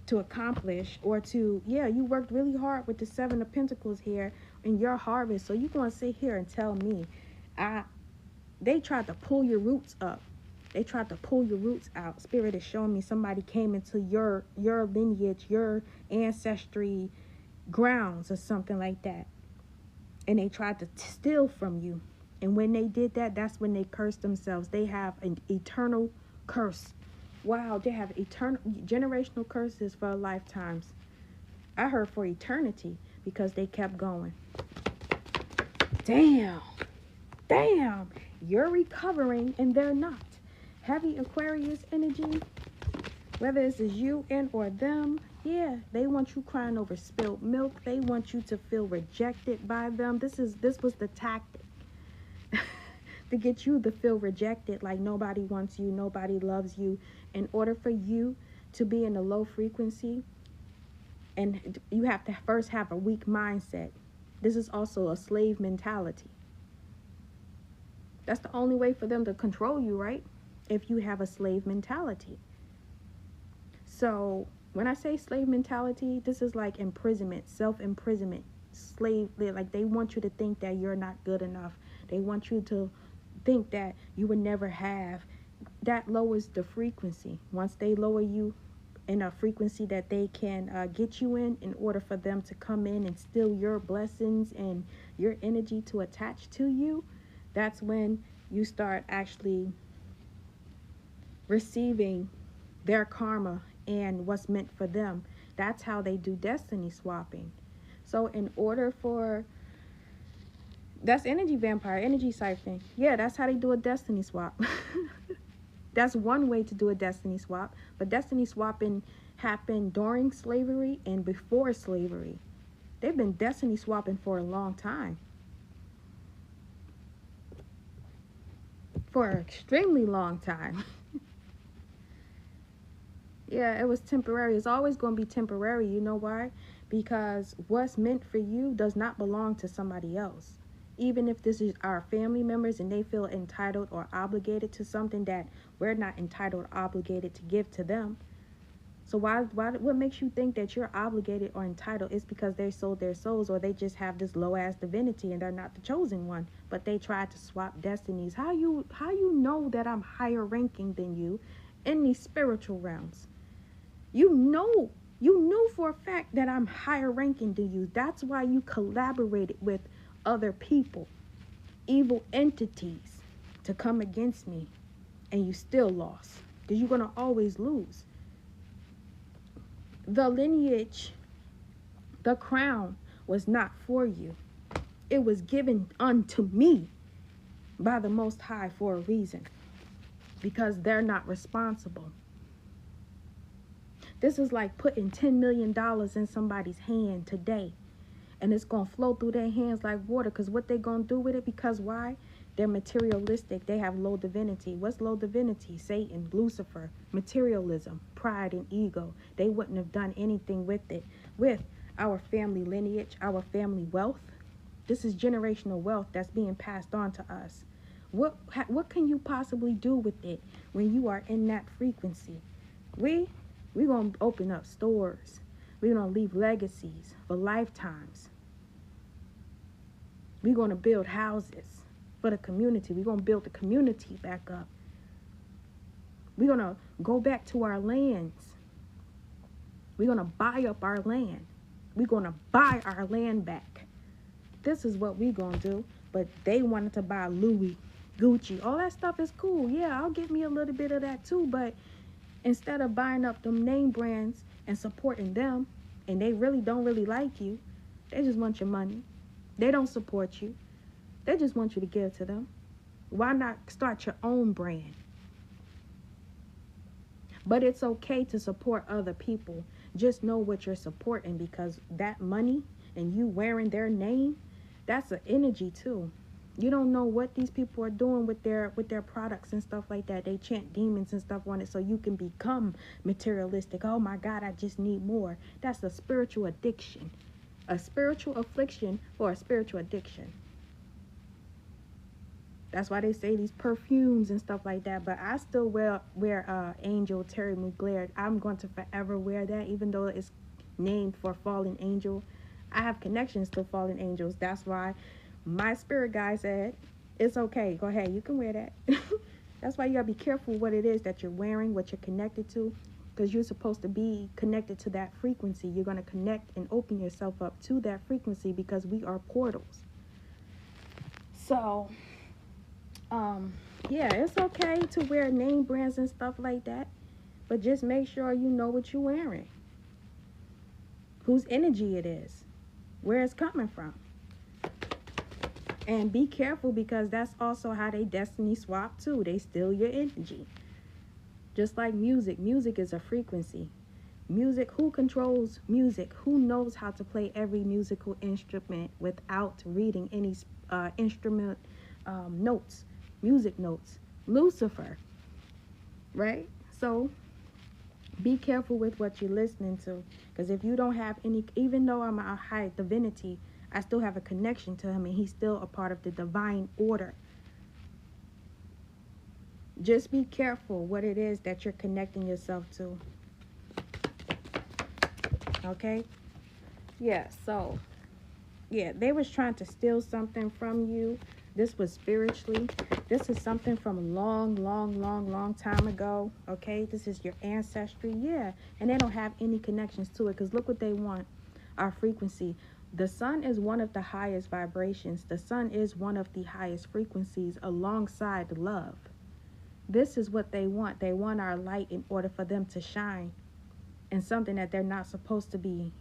to accomplish, or to, yeah, you worked really hard with the Seven of Pentacles here in your harvest. So you're gonna sit here and tell me they tried to pull your roots up. They tried to pull your roots out. Spirit is showing me somebody came into your lineage, your ancestry grounds or something like that. And they tried to steal from you. And when they did that, that's when they cursed themselves. They have an eternal curse. Wow, they have eternal generational curses for lifetimes. I heard for eternity because they kept going. Damn. You're recovering and they're not. Heavy Aquarius energy, whether it's you and or them, yeah, they want you crying over spilled milk. They want you to feel rejected by them. This was the tactic to get you to feel rejected, like nobody wants you, nobody loves you. In order for you to be in a low frequency, and you have to first have a weak mindset. This is also a slave mentality. That's the only way for them to control you, right? If you have a slave mentality. So when I say slave mentality, this is like imprisonment, self-imprisonment, slave. Like they want you to think that you're not good enough. They want you to think that you would never have. That lowers the frequency. Once they lower you in a frequency that they can get you in order for them to come in and steal your blessings and your energy to attach to you, that's when you start actually receiving their karma and what's meant for them. That's how they do destiny swapping. So in order for, that's energy vampire, energy siphoning. Yeah, that's how they do a destiny swap. That's one way to do a destiny swap. But destiny swapping happened during slavery and before slavery. They've been destiny swapping for a long time. For an extremely long time. Yeah, it was temporary. It's always going to be temporary. You know why? Because what's meant for you does not belong to somebody else. even if this is our family members and they feel entitled or obligated to something that we're not entitled or obligated to give to them. So what makes you think that you're obligated or entitled? It's because they sold their souls, or they just have this low ass divinity and they're not the chosen one, but they tried to swap destinies. How you know that I'm higher ranking than you in these spiritual realms? You knew for a fact that I'm higher ranking than you. That's why you collaborated with other people, evil entities, to come against me, and you still lost, because you're going to always lose. The lineage, the crown, was not for you. It was given unto me by the Most High for a reason, because they're not responsible. This is like putting $10 million in somebody's hand today, and it's going to flow through their hands like water, because what they going to do with it? Because why? They're materialistic. They have low divinity. What's low divinity? Satan, Lucifer, materialism, pride, and ego. They wouldn't have done anything with it. With our family lineage, our family wealth. This is generational wealth that's being passed on to us. What can you possibly do with it when you are in that frequency? We're going to open up stores. We're going to leave legacies for lifetimes. We're going to build houses for the community. We're going to build the community back up. We're going to go back to our lands. We're going to buy up our land. We're going to buy our land back. This is what we're going to do. But they wanted to buy Louis, Gucci. All that stuff is cool. Yeah, I'll get me a little bit of that too. But instead of buying up them name brands and supporting them, and they really don't really like you, they just want your money. They don't support you. They just want you to give to them. Why not start your own brand? But it's okay to support other people. Just know what you're supporting, because that money and you wearing their name, that's an energy too. You don't know what these people are doing with their products and stuff like that. They chant demons and stuff on it so you can become materialistic. Oh my God, I just need more. That's a spiritual addiction. A spiritual affliction or a spiritual addiction. That's why they say these perfumes and stuff like that. But I still wear Angel Terry Mugler. I'm going to forever wear that, even though it's named for fallen angel. I have connections to fallen angels. That's why my spirit guy said, it's okay. Go ahead. You can wear that. That's why you got to be careful what it is that you're wearing, what you're connected to, because you're supposed to be connected to that frequency. You're going to connect and open yourself up to that frequency, because we are portals. So yeah, it's okay to wear name brands and stuff like that, but just make sure you know what you're wearing, whose energy it is, where it's coming from. And be careful, because that's also how they destiny swap too. They steal your energy. Just like music. Music is a frequency. Music, who controls music? Who knows how to play every musical instrument without reading any instrument notes? Music notes. Lucifer, right? So be careful with what you're listening to, because if you don't have any, even though I'm a high divinity, I still have a connection to him, and he's still a part of the divine order. Just be careful what it is that you're connecting yourself to. Okay? Yeah, so yeah, they was trying to steal something from you. This was spiritually. This is something from a long time ago. Okay, this is your ancestry. Yeah, and they don't have any connections to it, because look what they want. Our frequency. The sun is one of the highest vibrations. The sun is one of the highest frequencies alongside love. This is what they want. They want our light in order for them to shine in something that they're not supposed to be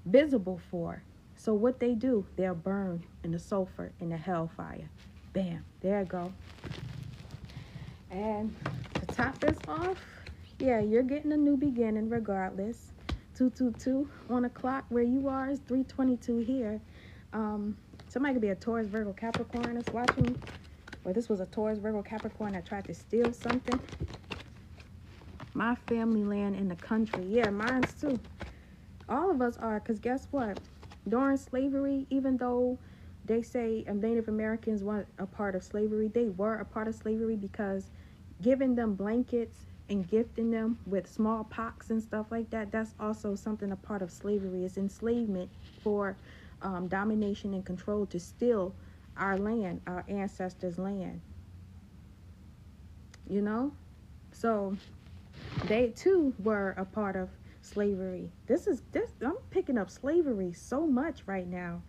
visible for. So what they do, they'll burn in the sulfur, in the hellfire. Bam, there you go. And to top this off, yeah, you're getting a new beginning regardless. 222 on the clock where you are is 322 here. Somebody could be a Taurus, Virgo, Capricorn that's watching, or this was a Taurus, Virgo, Capricorn that tried to steal something. My family land in the country. Yeah, mine's too. All of us are, because guess what? During slavery, even though They say Native Americans weren't a part of slavery. They were a part of slavery because giving them blankets and gifting them with smallpox and stuff like that, that's also something a part of slavery. It's enslavement for domination and control to steal our land, our ancestors' land. You know? So they too were a part of slavery. This I'm picking up slavery so much right now.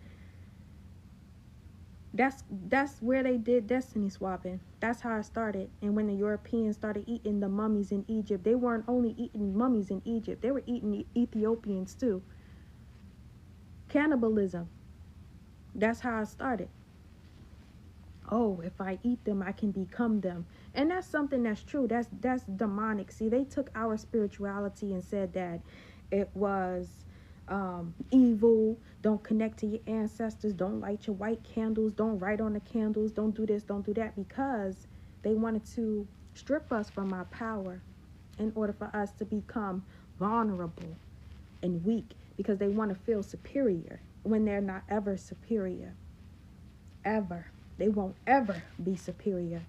That's where they did destiny swapping. That's how it started. And when the Europeans started eating the mummies in Egypt, they weren't only eating mummies in Egypt, they were eating Ethiopians too. Cannibalism. That's how it started. Oh, if I eat them, I can become them. And that's something that's true. That's demonic. See, they took our spirituality and said that it was evil. Don't connect to your ancestors. Don't light your white candles. Don't write on the candles. Don't do this. Don't do that, because they wanted to strip us from our power in order for us to become vulnerable and weak, because they want to feel superior when they're not ever superior. Ever. They won't ever be superior.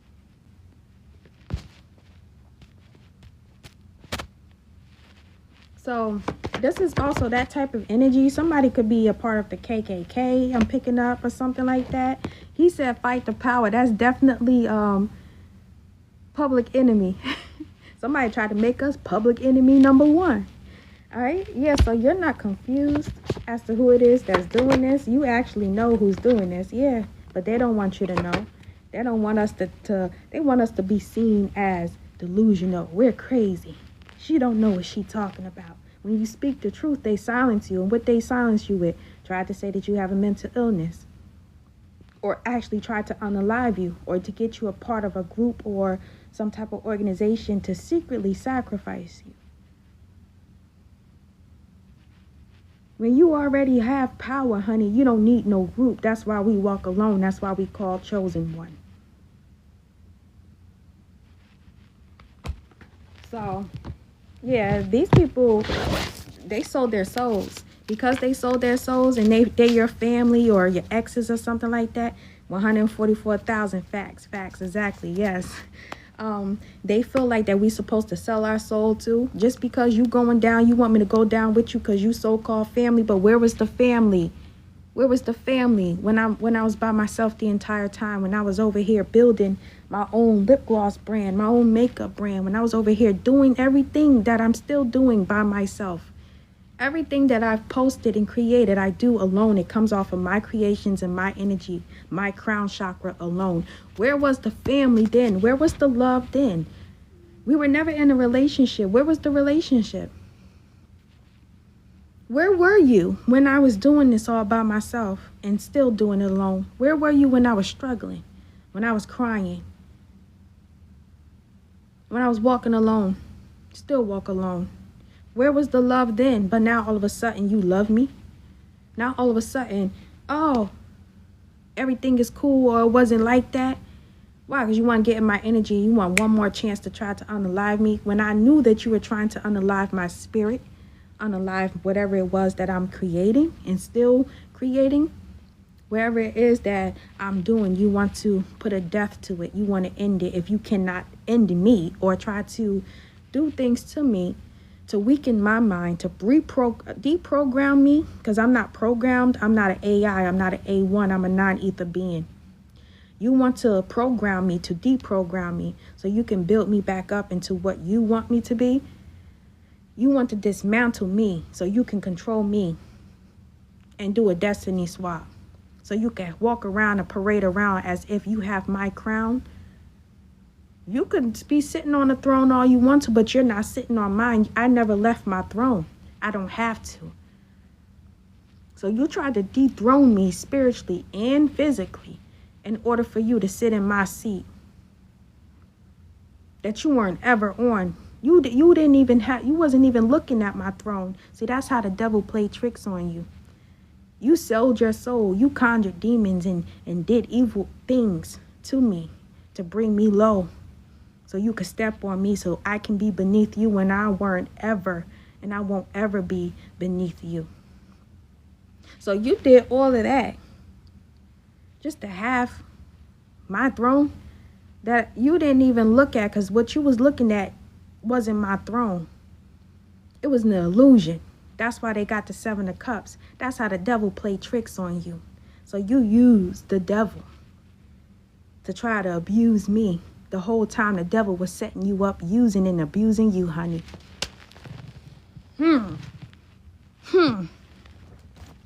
So this is also that type of energy. Somebody could be a part of the KKK, I'm picking up, or something like that. He said fight the power. That's definitely public enemy. Somebody tried to make us public enemy number one. All right. Yeah, so you're not confused as to who it is that's doing this. You actually know who's doing this. Yeah, but they don't want you to know. They don't want us to they want us to be seen as delusional. We're crazy. She don't know what she talking about. When you speak the truth, they silence you. And what they silence you with, try to say that you have a mental illness, or actually try to unalive you, or to get you a part of a group or some type of organization to secretly sacrifice you. When you already have power, honey, you don't need no group. That's why we walk alone. That's why we call chosen one. So, yeah, these people, they sold their souls. Because they sold their souls and they're your family or your exes or something like that. 144,000 facts, exactly, yes. They feel like that we supposed to sell our soul to. Just because you going down, you want me to go down with you because you so-called family. But where was the family? Where was the family when I was by myself the entire time? When I was over here building my own lip gloss brand, my own makeup brand. When I was over here doing everything that I'm still doing by myself. Everything that I've posted and created, I do alone. It comes off of my creations and my energy, my crown chakra alone. Where was the family then? Where was the love then? We were never in a relationship. Where was the relationship? Where were you when I was doing this all by myself and still doing it alone? Where were you when I was struggling, when I was crying, when I was walking alone, still walk alone? Where was the love then? But now all of a sudden you love me. Now all of a sudden, oh, everything is cool, or it wasn't like that. Why? Because you want to get in my energy. You want one more chance to try to unalive me when I knew that you were trying to unalive my spirit, unalive whatever it was that I'm creating and still creating. Wherever it is that I'm doing, you want to put a death to it. You want to end it. If you cannot end me or try to do things to me, to weaken my mind, to deprogram me, because I'm not programmed. I'm not an AI. I'm not an A1. I'm a non-ether being. You want to program me, to deprogram me, so you can build me back up into what you want me to be. You want to dismantle me so you can control me and do a destiny swap. So you can walk around and parade around as if you have my crown. You could be sitting on the throne all you want to, but you're not sitting on mine. I never left my throne. I don't have to. So you tried to dethrone me spiritually and physically in order for you to sit in my seat that you weren't ever on. You didn't even have, you wasn't even looking at my throne. See, that's how the devil played tricks on you. You sold your soul. You conjured demons and did evil things to me to bring me low. So you could step on me so I can be beneath you when I weren't ever, and I won't ever be beneath you. So you did all of that. just to have my throne that you didn't even look at, because what you was looking at wasn't my throne. It was an illusion. That's why they got the 7 of Cups. That's how the devil played tricks on you. So you used the devil to try to abuse me. The whole time the devil was setting you up, using and abusing you, honey.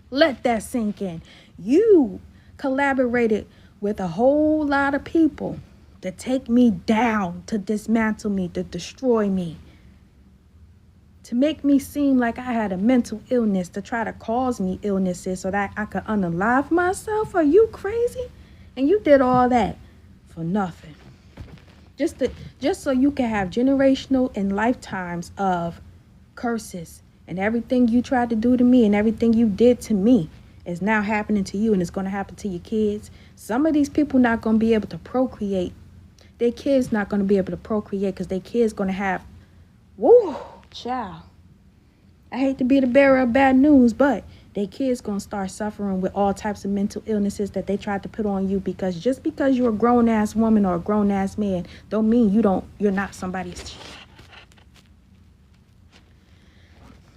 Let that sink in. You collaborated with a whole lot of people to take me down, to dismantle me, to destroy me, to make me seem like I had a mental illness, to try to cause me illnesses so that I could unalive myself. Are you crazy? And you did all that for nothing. Just so you can have generational and lifetimes of curses. And everything you tried to do to me and everything you did to me is now happening to you, and it's going to happen to your kids. Some of these people not going to be able to procreate. Their kids not going to be able to procreate because their kids going to have, woo, child. I hate to be the bearer of bad news, but their kids going to start suffering with all types of mental illnesses that they tried to put on you, because just because you're a grown-ass woman or a grown-ass man don't mean you're not somebody's child.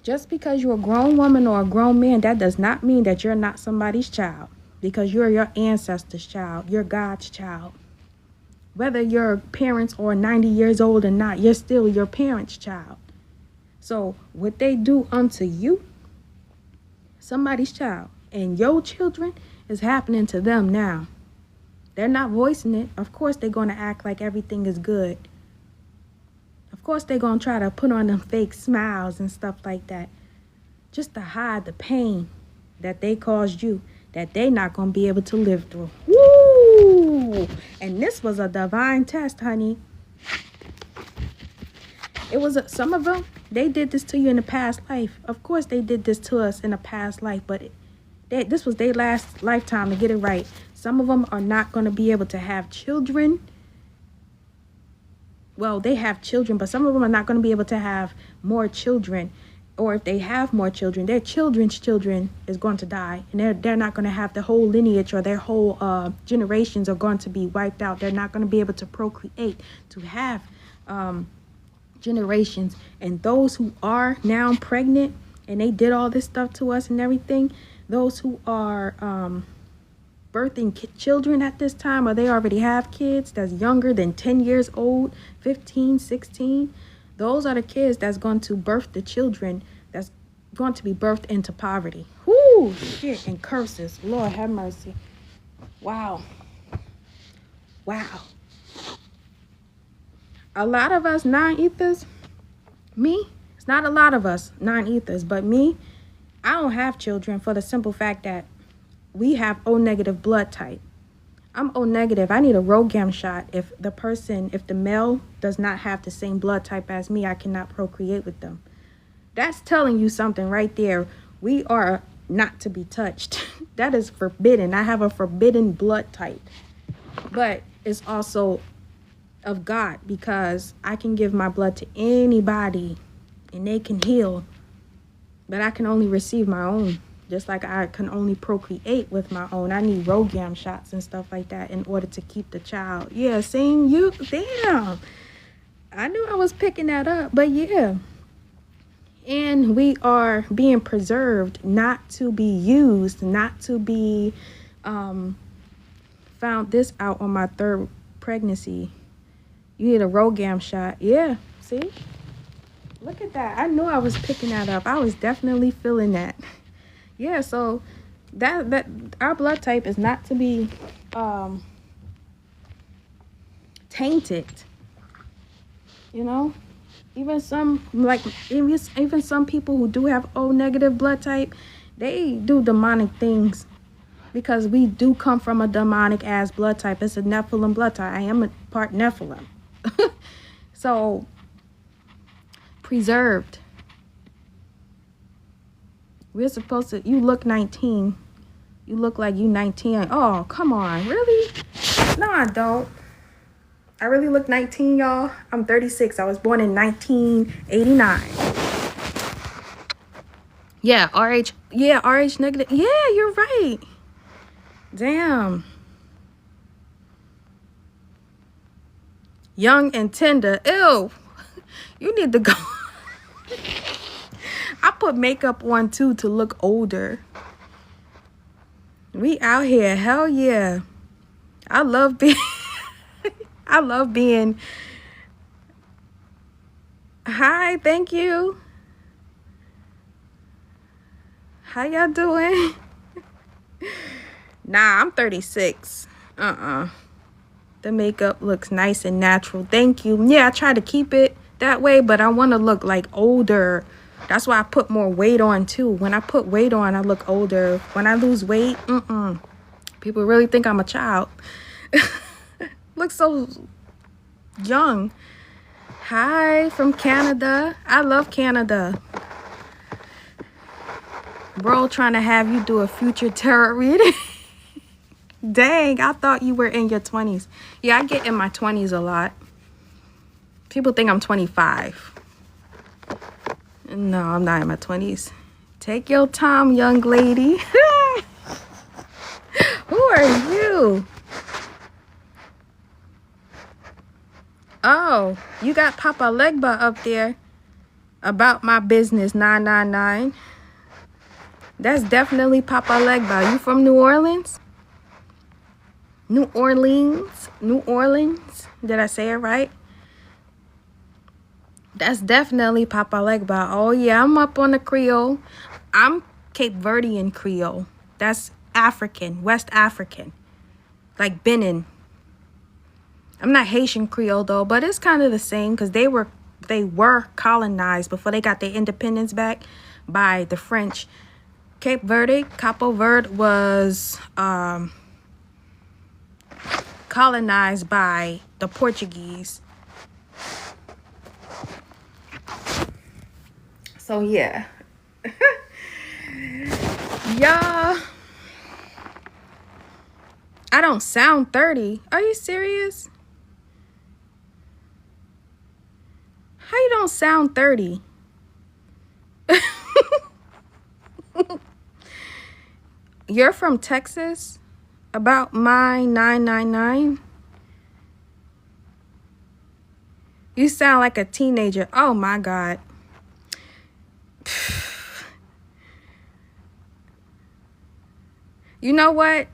Just because you're a grown woman or a grown man, that does not mean that you're not somebody's child, because you're your ancestors' child. You're God's child. Whether your parents are 90 years old or not, you're still your parents' child. So what they do unto you, somebody's child, and your children, is happening to them now. They're not voicing it. Of course they're going to act like everything is good. Of course they're going to try to put on them fake smiles and stuff like that, just to hide the pain that they caused you, that they not going to be able to live through. Woo! And this was a divine test, honey. It was some of them, they did this to you in the past life. Of course they did this to us in a past life, but this was their last lifetime to get it right. Some of them are not going to be able to have children. Well, they have children, but some of them are not going to be able to have more children. Or if they have more children, their children's children is going to die. And they're not going to have the whole lineage, or their whole generations are going to be wiped out. They're not going to be able to procreate, to have generations. And those who are now pregnant and they did all this stuff to us and everything, those who are birthing children at this time, or they already have kids that's younger than 10 years old, 15, 16, those are the kids that's going to birth the children that's going to be birthed into poverty. Whoo, shit, and curses. Lord have mercy. Wow. A lot of us nine-ethers, me, it's not a lot of us nine-ethers, but me, I don't have children for the simple fact that we have O-negative blood type. I'm O-negative. I need a RhoGAM shot. If the male does not have the same blood type as me, I cannot procreate with them. That's telling you something right there. We are not to be touched. That is forbidden. I have a forbidden blood type. But it's also of God, because I can give my blood to anybody and they can heal. But I can only receive my own. Just like I can only procreate with my own. I need RhoGAM shots and stuff like that in order to keep the child. Yeah, seeing you, damn. I knew I was picking that up, but yeah. And we are being preserved not to be used, not to be found this out on my 3rd pregnancy. You need a RhoGAM shot. Yeah, see? Look at that. I knew I was picking that up. I was definitely feeling that. Yeah, so that our blood type is not to be tainted. You know, even some people who do have O-negative blood type, they do demonic things, because we do come from a demonic ass blood type. It's a Nephilim blood type. I am a part Nephilim. So preserved. We're supposed to, you look 19. You look like you 19. Oh, come on. Really? No, I don't. I really look 19, y'all. I'm 36. I was born in 1989. Yeah, RH negative. Yeah, you're right. Damn. Young and tender. Ew. You need to go. I put makeup on too to look older. We out here. Hell yeah. I love being I love being. Hi, thank you. How y'all doing? Nah, I'm 36. The makeup looks nice and natural. Thank you. Yeah, I try to keep it that way, but I want to look like older. That's why I put more weight on too. When I put weight on, I look older. When I lose weight, people really think I'm a child. Look so young. Hi from Canada. I love Canada. Bro trying to have you do a future tarot reading. Dang, I thought you were in your 20s. Yeah, I get in my 20s a lot. People think I'm 25. No, I'm not in my 20s. Take your time, young lady. Who are you? Oh, you got Papa Legba up there. About my business 999. That's definitely Papa Legba. You from New Orleans? New Orleans? New Orleans? Did I say it right? That's definitely Papa Legba. Oh yeah, I'm up on the Creole. I'm Cape Verdean Creole. That's African, West African. Like Benin. I'm not Haitian Creole though, but it's kind of the same because they were colonized before they got their independence back by the French. Cape Verde, Capo Verde was colonized by the Portuguese. So yeah. Y'all, I don't sound 30. Are you serious? How you don't sound 30? You're from Texas? About my 999? You sound like a teenager. Oh my God. You know what?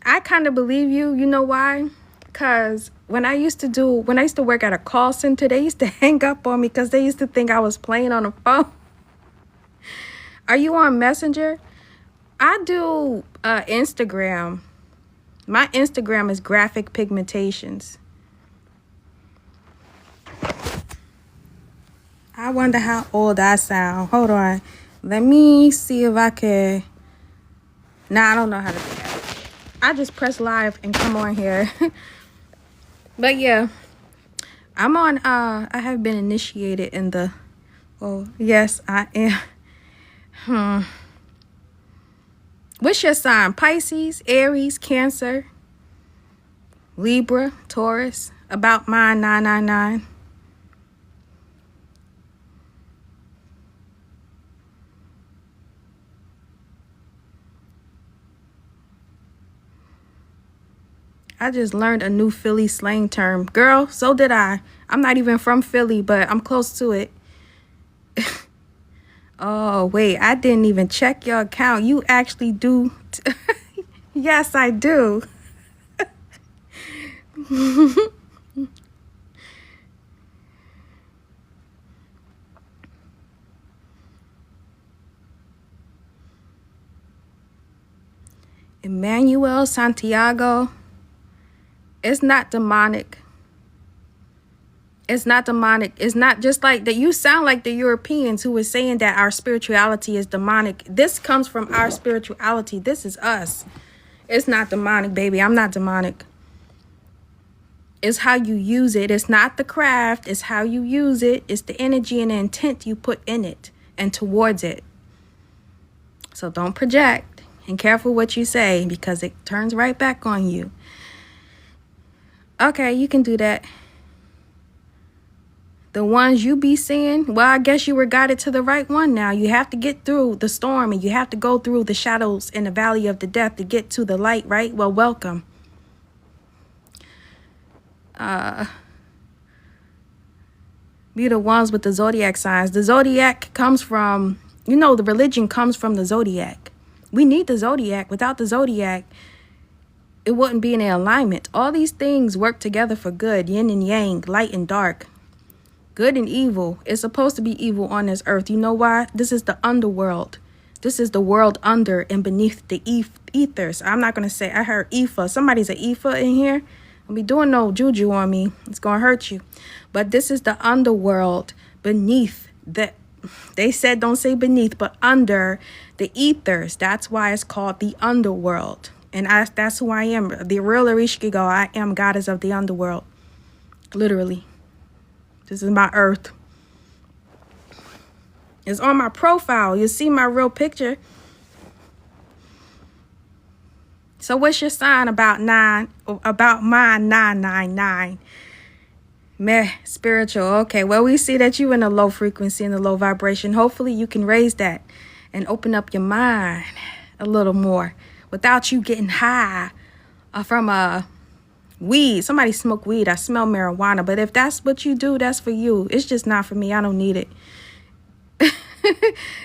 I kind of believe you. You know why? Because when I used to work at a call center, they used to hang up on me because they used to think I was playing on a phone. Are you on Messenger? I do Instagram. My Instagram is Graphic Pigmentations. I wonder how old I sound. Hold on. Let me see if I can. Nah, I don't know how to do that. I just press live and come on here. But yeah, I'm on, I have been initiated in the, oh, yes, I am. What's your sign? Pisces, Aries, Cancer, Libra, Taurus. About mine, 999. I just learned a new Philly slang term. Girl, so did I. I'm not even from Philly, but I'm close to it. Oh, wait, I didn't even check your account. You actually do. Yes, I do. Emmanuel Santiago. It's not demonic. It's not demonic. It's not just like that. You sound like the Europeans who were saying that our spirituality is demonic. This comes from our spirituality. This is us. It's not demonic, baby. I'm not demonic. It's how you use it. It's not the craft. It's how you use it. It's the energy and the intent you put in it and towards it. So don't project and careful what you say because it turns right back on you. Okay, you can do that. The ones you be seeing, well, I guess you were guided to the right one now. You have to get through the storm and you have to go through the shadows in the valley of the death to get to the light, right? Well, welcome. Be the ones with the zodiac signs. The zodiac comes from, you know, the religion comes from the zodiac. We need the zodiac. Without the zodiac, it wouldn't be in alignment. All these things work together for good. Yin and yang, light and dark, good and evil. It's supposed to be evil on this earth. You know why? This is the underworld. This is the world under and beneath the ethers. I'm not going to say, I heard Ifa. Somebody's an Ifa in here. Don't be doing no juju on me. It's going to hurt you. But this is the underworld beneath the, they said don't say beneath, but under the ethers. That's why it's called the underworld. And that's who I am. The real Ereshkigal. I am goddess of the underworld. Literally. This is my earth. It's on my profile. You see my real picture. So what's your sign about my 999? Meh, spiritual. Okay, well, we see that you in a low frequency and a low vibration. Hopefully you can raise that and open up your mind a little more without you getting high from a weed. Somebody smoke weed. I smell marijuana. But if that's what you do, that's for you. It's just not for me. I don't need it.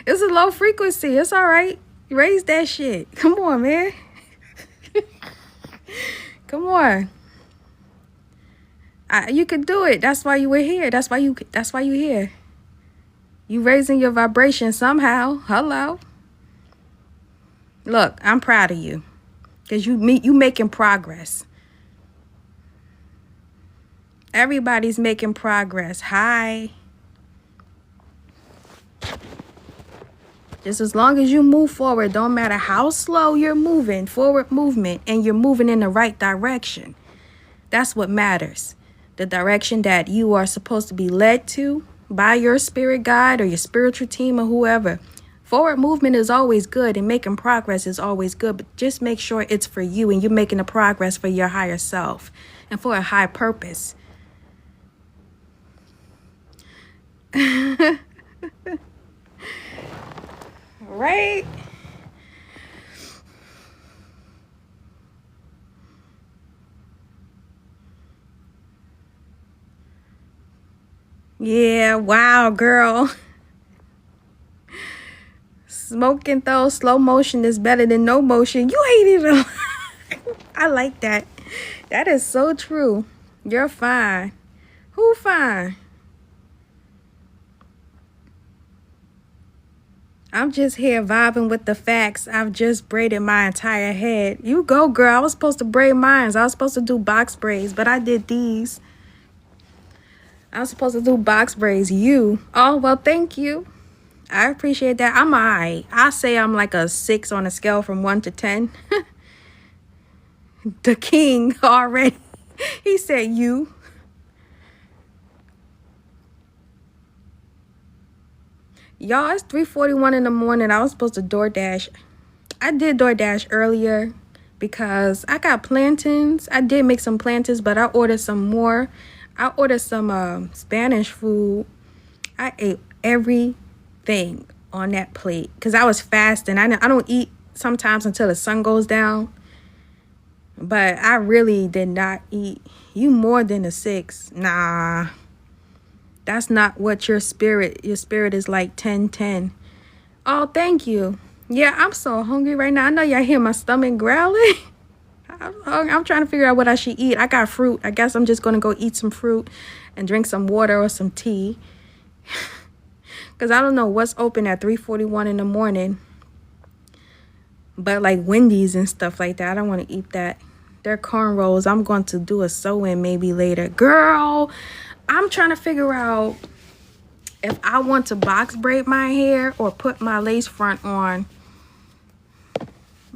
It's a low frequency. It's all right. Raise that shit. Come on, man. Come on. You could do it. That's why you were here. That's why you here. You raising your vibration somehow. Hello. Look, I'm proud of you. Because you making progress. Everybody's making progress. Hi. Just as long as you move forward, don't matter how slow you're moving, forward movement, and you're moving in the right direction. That's what matters. The direction that you are supposed to be led to by your spirit guide or your spiritual team or whoever. Forward movement is always good and making progress is always good, but just make sure it's for you and you're making the progress for your higher self and for a high purpose. Right? Yeah, wow, girl. Smoking though, slow motion is better than no motion. You ain't even. I like that. That is so true. You're fine. Who fine? I'm just here vibing with the facts. I've just braided my entire head. You go, girl. I was supposed to braid mine. I was supposed to do box braids, but I did these. I was supposed to do box braids. You. Oh, well, thank you. I appreciate that. I'm all right. I say I'm like a 6 on a scale from 1 to 10. The king already. He said you. Y'all, it's 3:41 in the morning. I was supposed to DoorDash. I did DoorDash earlier because I got plantains. I did make some plantains, but I ordered some more. I ordered some Spanish food. I ate everything on that plate because I was fasting. I don't eat sometimes until the sun goes down. But I really did not eat. You more than a 6. Nah. That's not what your spirit is like 10-10. Oh, thank you. Yeah, I'm so hungry right now. I know y'all hear my stomach growling. I'm trying to figure out what I should eat. I got fruit. I guess I'm just going to go eat some fruit and drink some water or some tea. Because I don't know what's open at 3:41 in the morning. But like Wendy's and stuff like that, I don't want to eat that. They're corn rolls. I'm going to do a sew-in maybe later. Girl, I'm trying to figure out if I want to box braid my hair or put my lace front on.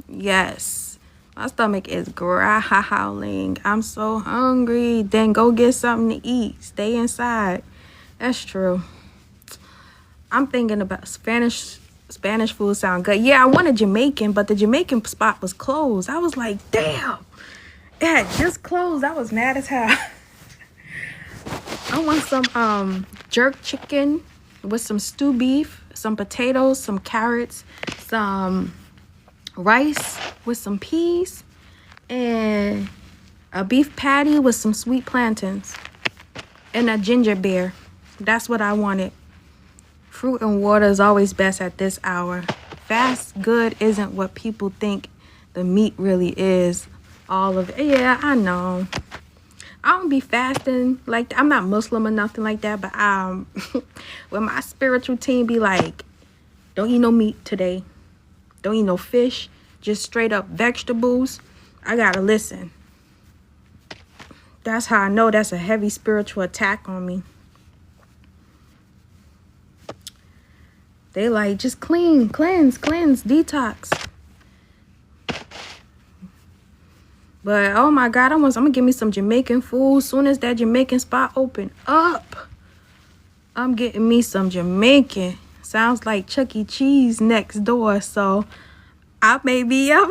Yes. My stomach is growling. I'm so hungry. Then go get something to eat. Stay inside. That's true. I'm thinking about Spanish food sound good. Yeah, I wanted Jamaican, but the Jamaican spot was closed. I was like, damn. It had just closed. I was mad as hell. I want some jerk chicken with some stew beef, some potatoes, some carrots, some rice with some peas, and a beef patty with some sweet plantains, and a ginger beer. That's what I wanted. Fruit and water is always best at this hour. Fast good isn't what people think the meat really is. All of it. Yeah, I know. I don't be fasting like that. I'm not Muslim or nothing like that, but when my spiritual team be like, don't eat no meat today, don't eat no fish, just straight up vegetables, I gotta listen. That's how I know that's a heavy spiritual attack on me. They like, just cleanse, detox. But oh my God, I'm gonna give me some Jamaican food. Soon as that Jamaican spot open up, I'm getting me some Jamaican. Sounds like Chuck E. Cheese next door, so I may be up.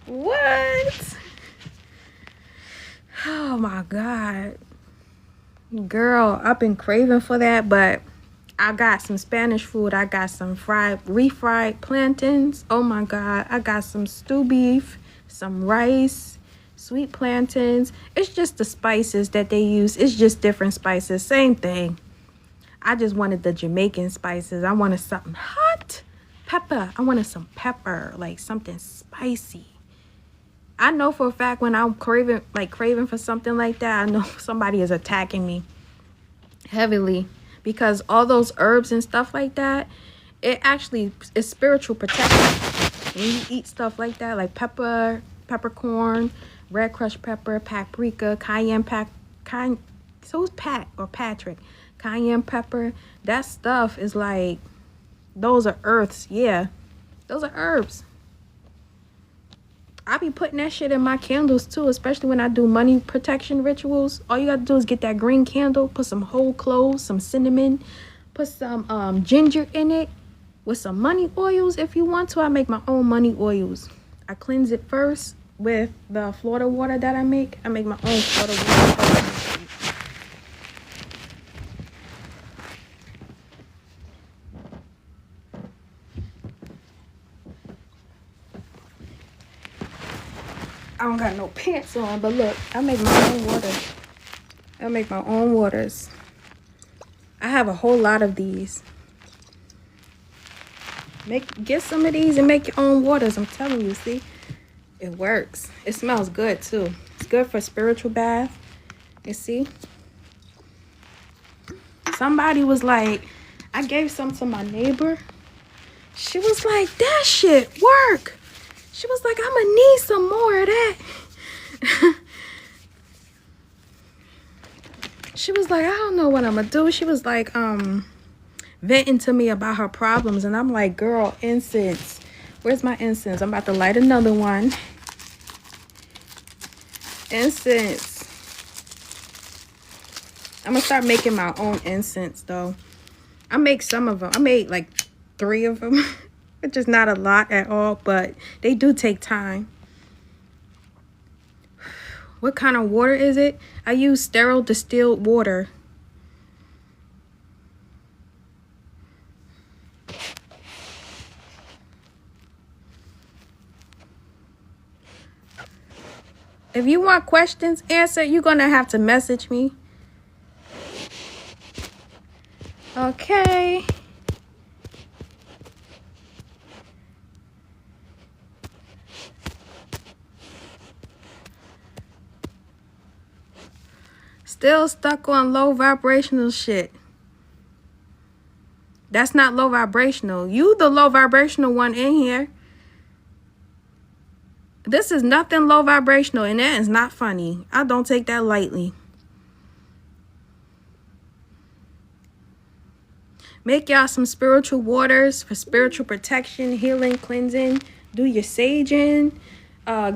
What? Oh my God. Girl, I've been craving for that, but I got some Spanish food. I got some refried plantains. Oh my God. I got some stew beef, some rice, sweet plantains. It's just the spices that they use. It's just different spices. Same thing. I just wanted the Jamaican spices. I wanted something hot. Pepper. I wanted some pepper, like something spicy. I know for a fact when I'm craving for something like that, I know somebody is attacking me heavily. Because all those herbs and stuff like that, it actually is spiritual protection. When you eat stuff like that, like pepper, peppercorn, red crushed pepper, paprika, cayenne so it's Pat or Patrick. Cayenne pepper, that stuff is like, those are earths. Yeah, those are herbs. I be putting that shit in my candles too, especially when I do money protection rituals. All you gotta do is get that green candle, put some whole cloves, some cinnamon, put some ginger in it with some money oils if you want to. I make my own money oils. I cleanse it first with the Florida water that I make. I make my own Florida water. I don't got no pants on, but look, I make my own water. I make my own waters. I have a whole lot of these. Get some of these and make your own waters. I'm telling you, see? It works. It smells good too. It's good for spiritual bath. You see? Somebody was like, I gave some to my neighbor. She was like, that shit work. She was like, I'm gonna need some more of that. She was like, I don't know what I'm gonna do. She was like, venting to me about her problems. And I'm like, girl, incense. Where's my incense? I'm about to light another one. Incense. I'm gonna start making my own incense though. I make some of them. I made like 3 of them. Which is not a lot at all, but they do take time. What kind of water is it? I use sterile distilled water. If you want questions answered, you're going to have to message me. Okay. Still stuck on low vibrational shit. That's not low vibrational. You the low vibrational one in here. This is nothing low vibrational, and that is not funny. I don't take that lightly. Make y'all some spiritual waters for spiritual protection, healing, cleansing. Do your saging.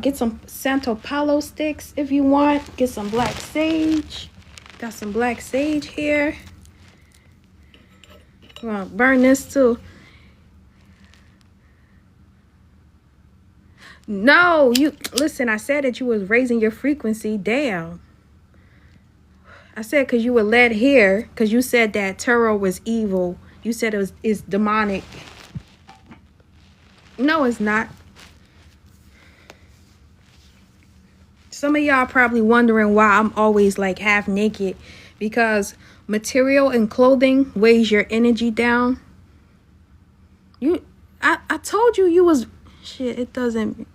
Get some Santo Palo sticks if you want. Get some black sage. Got some black sage here. I'm gonna burn this too. No, you listen, I said that you was raising your frequency down. I said because you were led here, because you said that tarot was evil. You said it's demonic. No, it's not. Some of y'all probably wondering why I'm always like half naked, because material and clothing weighs your energy down. I told you you was shit. It doesn't.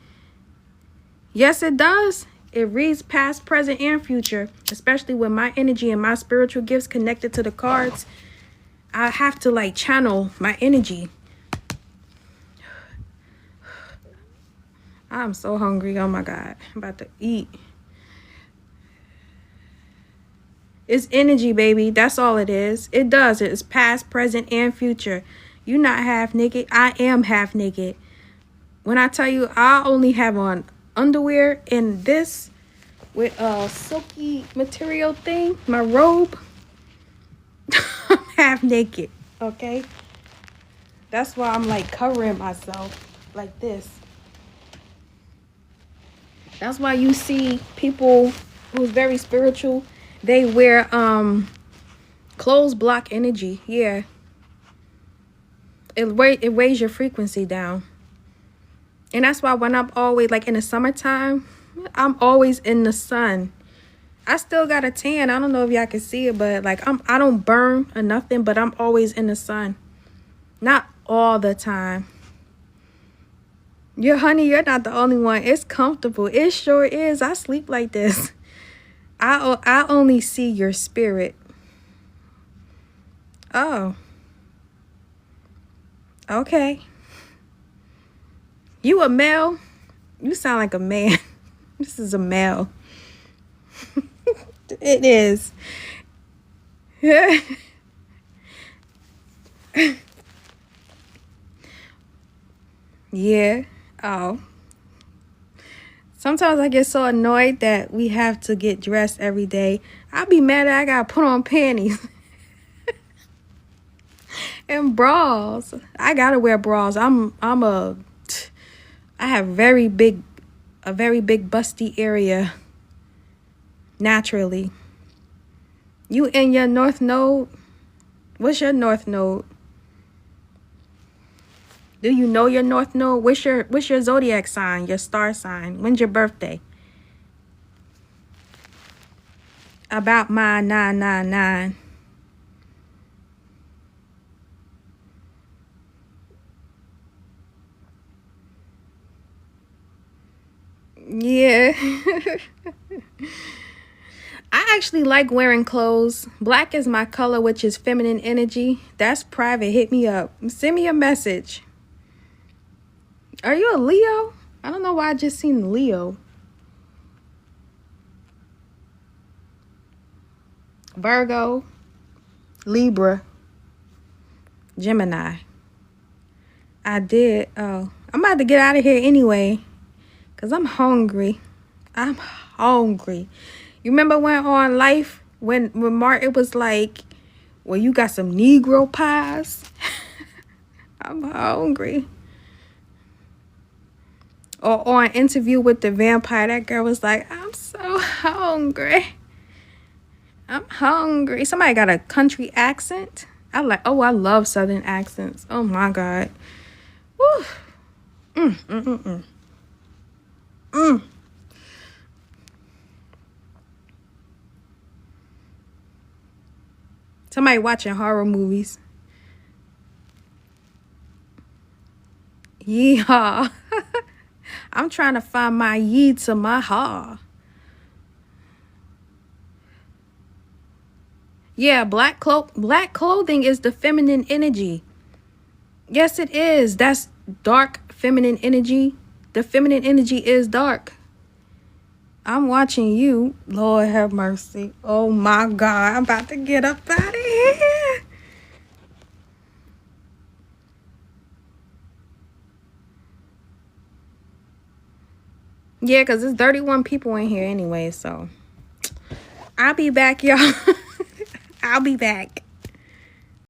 Yes, it does. It reads past, present, and future, especially with my energy and my spiritual gifts connected to the cards. I have to like channel my energy. I'm so hungry. Oh my God. I'm about to eat. It's energy, baby. That's all it is. It does. It's past, present, and future. You're not half naked. I am half naked. When I tell you I only have on underwear and this with a silky material thing, my robe, I'm half naked, okay? That's why I'm like covering myself like this. That's why you see people who's very spiritual, they wear clothes block energy. Yeah. It weighs your frequency down. And that's why when I'm always like in the summertime, I'm always in the sun. I still got a tan. I don't know if y'all can see it, but like I don't burn or nothing, but I'm always in the sun. Not all the time. Honey, you're not the only one. It's comfortable. It sure is. I sleep like this. I only see your spirit. Oh. Okay. You a male? You sound like a man. This is a male. It is. Yeah. Oh. Sometimes I get so annoyed that we have to get dressed every day. I'll be mad that I gotta put on panties. And bras. I gotta wear bras. I have a very big busty area naturally. You in your north node? What's your north node? Do you know your north node? What's your zodiac sign, your star sign? When's your birthday? About my 999. Yeah. I actually like wearing clothes. Black is my color, which is feminine energy. That's private. Hit me up. Send me a message. Are you a Leo? I don't know why I just seen Leo. Virgo, Libra, Gemini. I did. Oh, I'm about to get out of here anyway, because I'm hungry. I'm hungry. You remember when on Life, when Martin was like, well, you got some Negro pies? I'm hungry. Or on Interview with the Vampire, that girl was like, I'm so hungry. I'm hungry. Somebody got a country accent. I love Southern accents. Oh my God. Woo. Somebody watching horror movies. Yeehaw. I'm trying to find my yee to my ha. Yeah, black clothing is the feminine energy. Yes, it is. That's dark feminine energy. The feminine energy is dark. I'm watching you. Lord have mercy. Oh my God. I'm about to get up out of here. Yeah, because there's 31 people in here anyway, so I'll be back, y'all. I'll be back.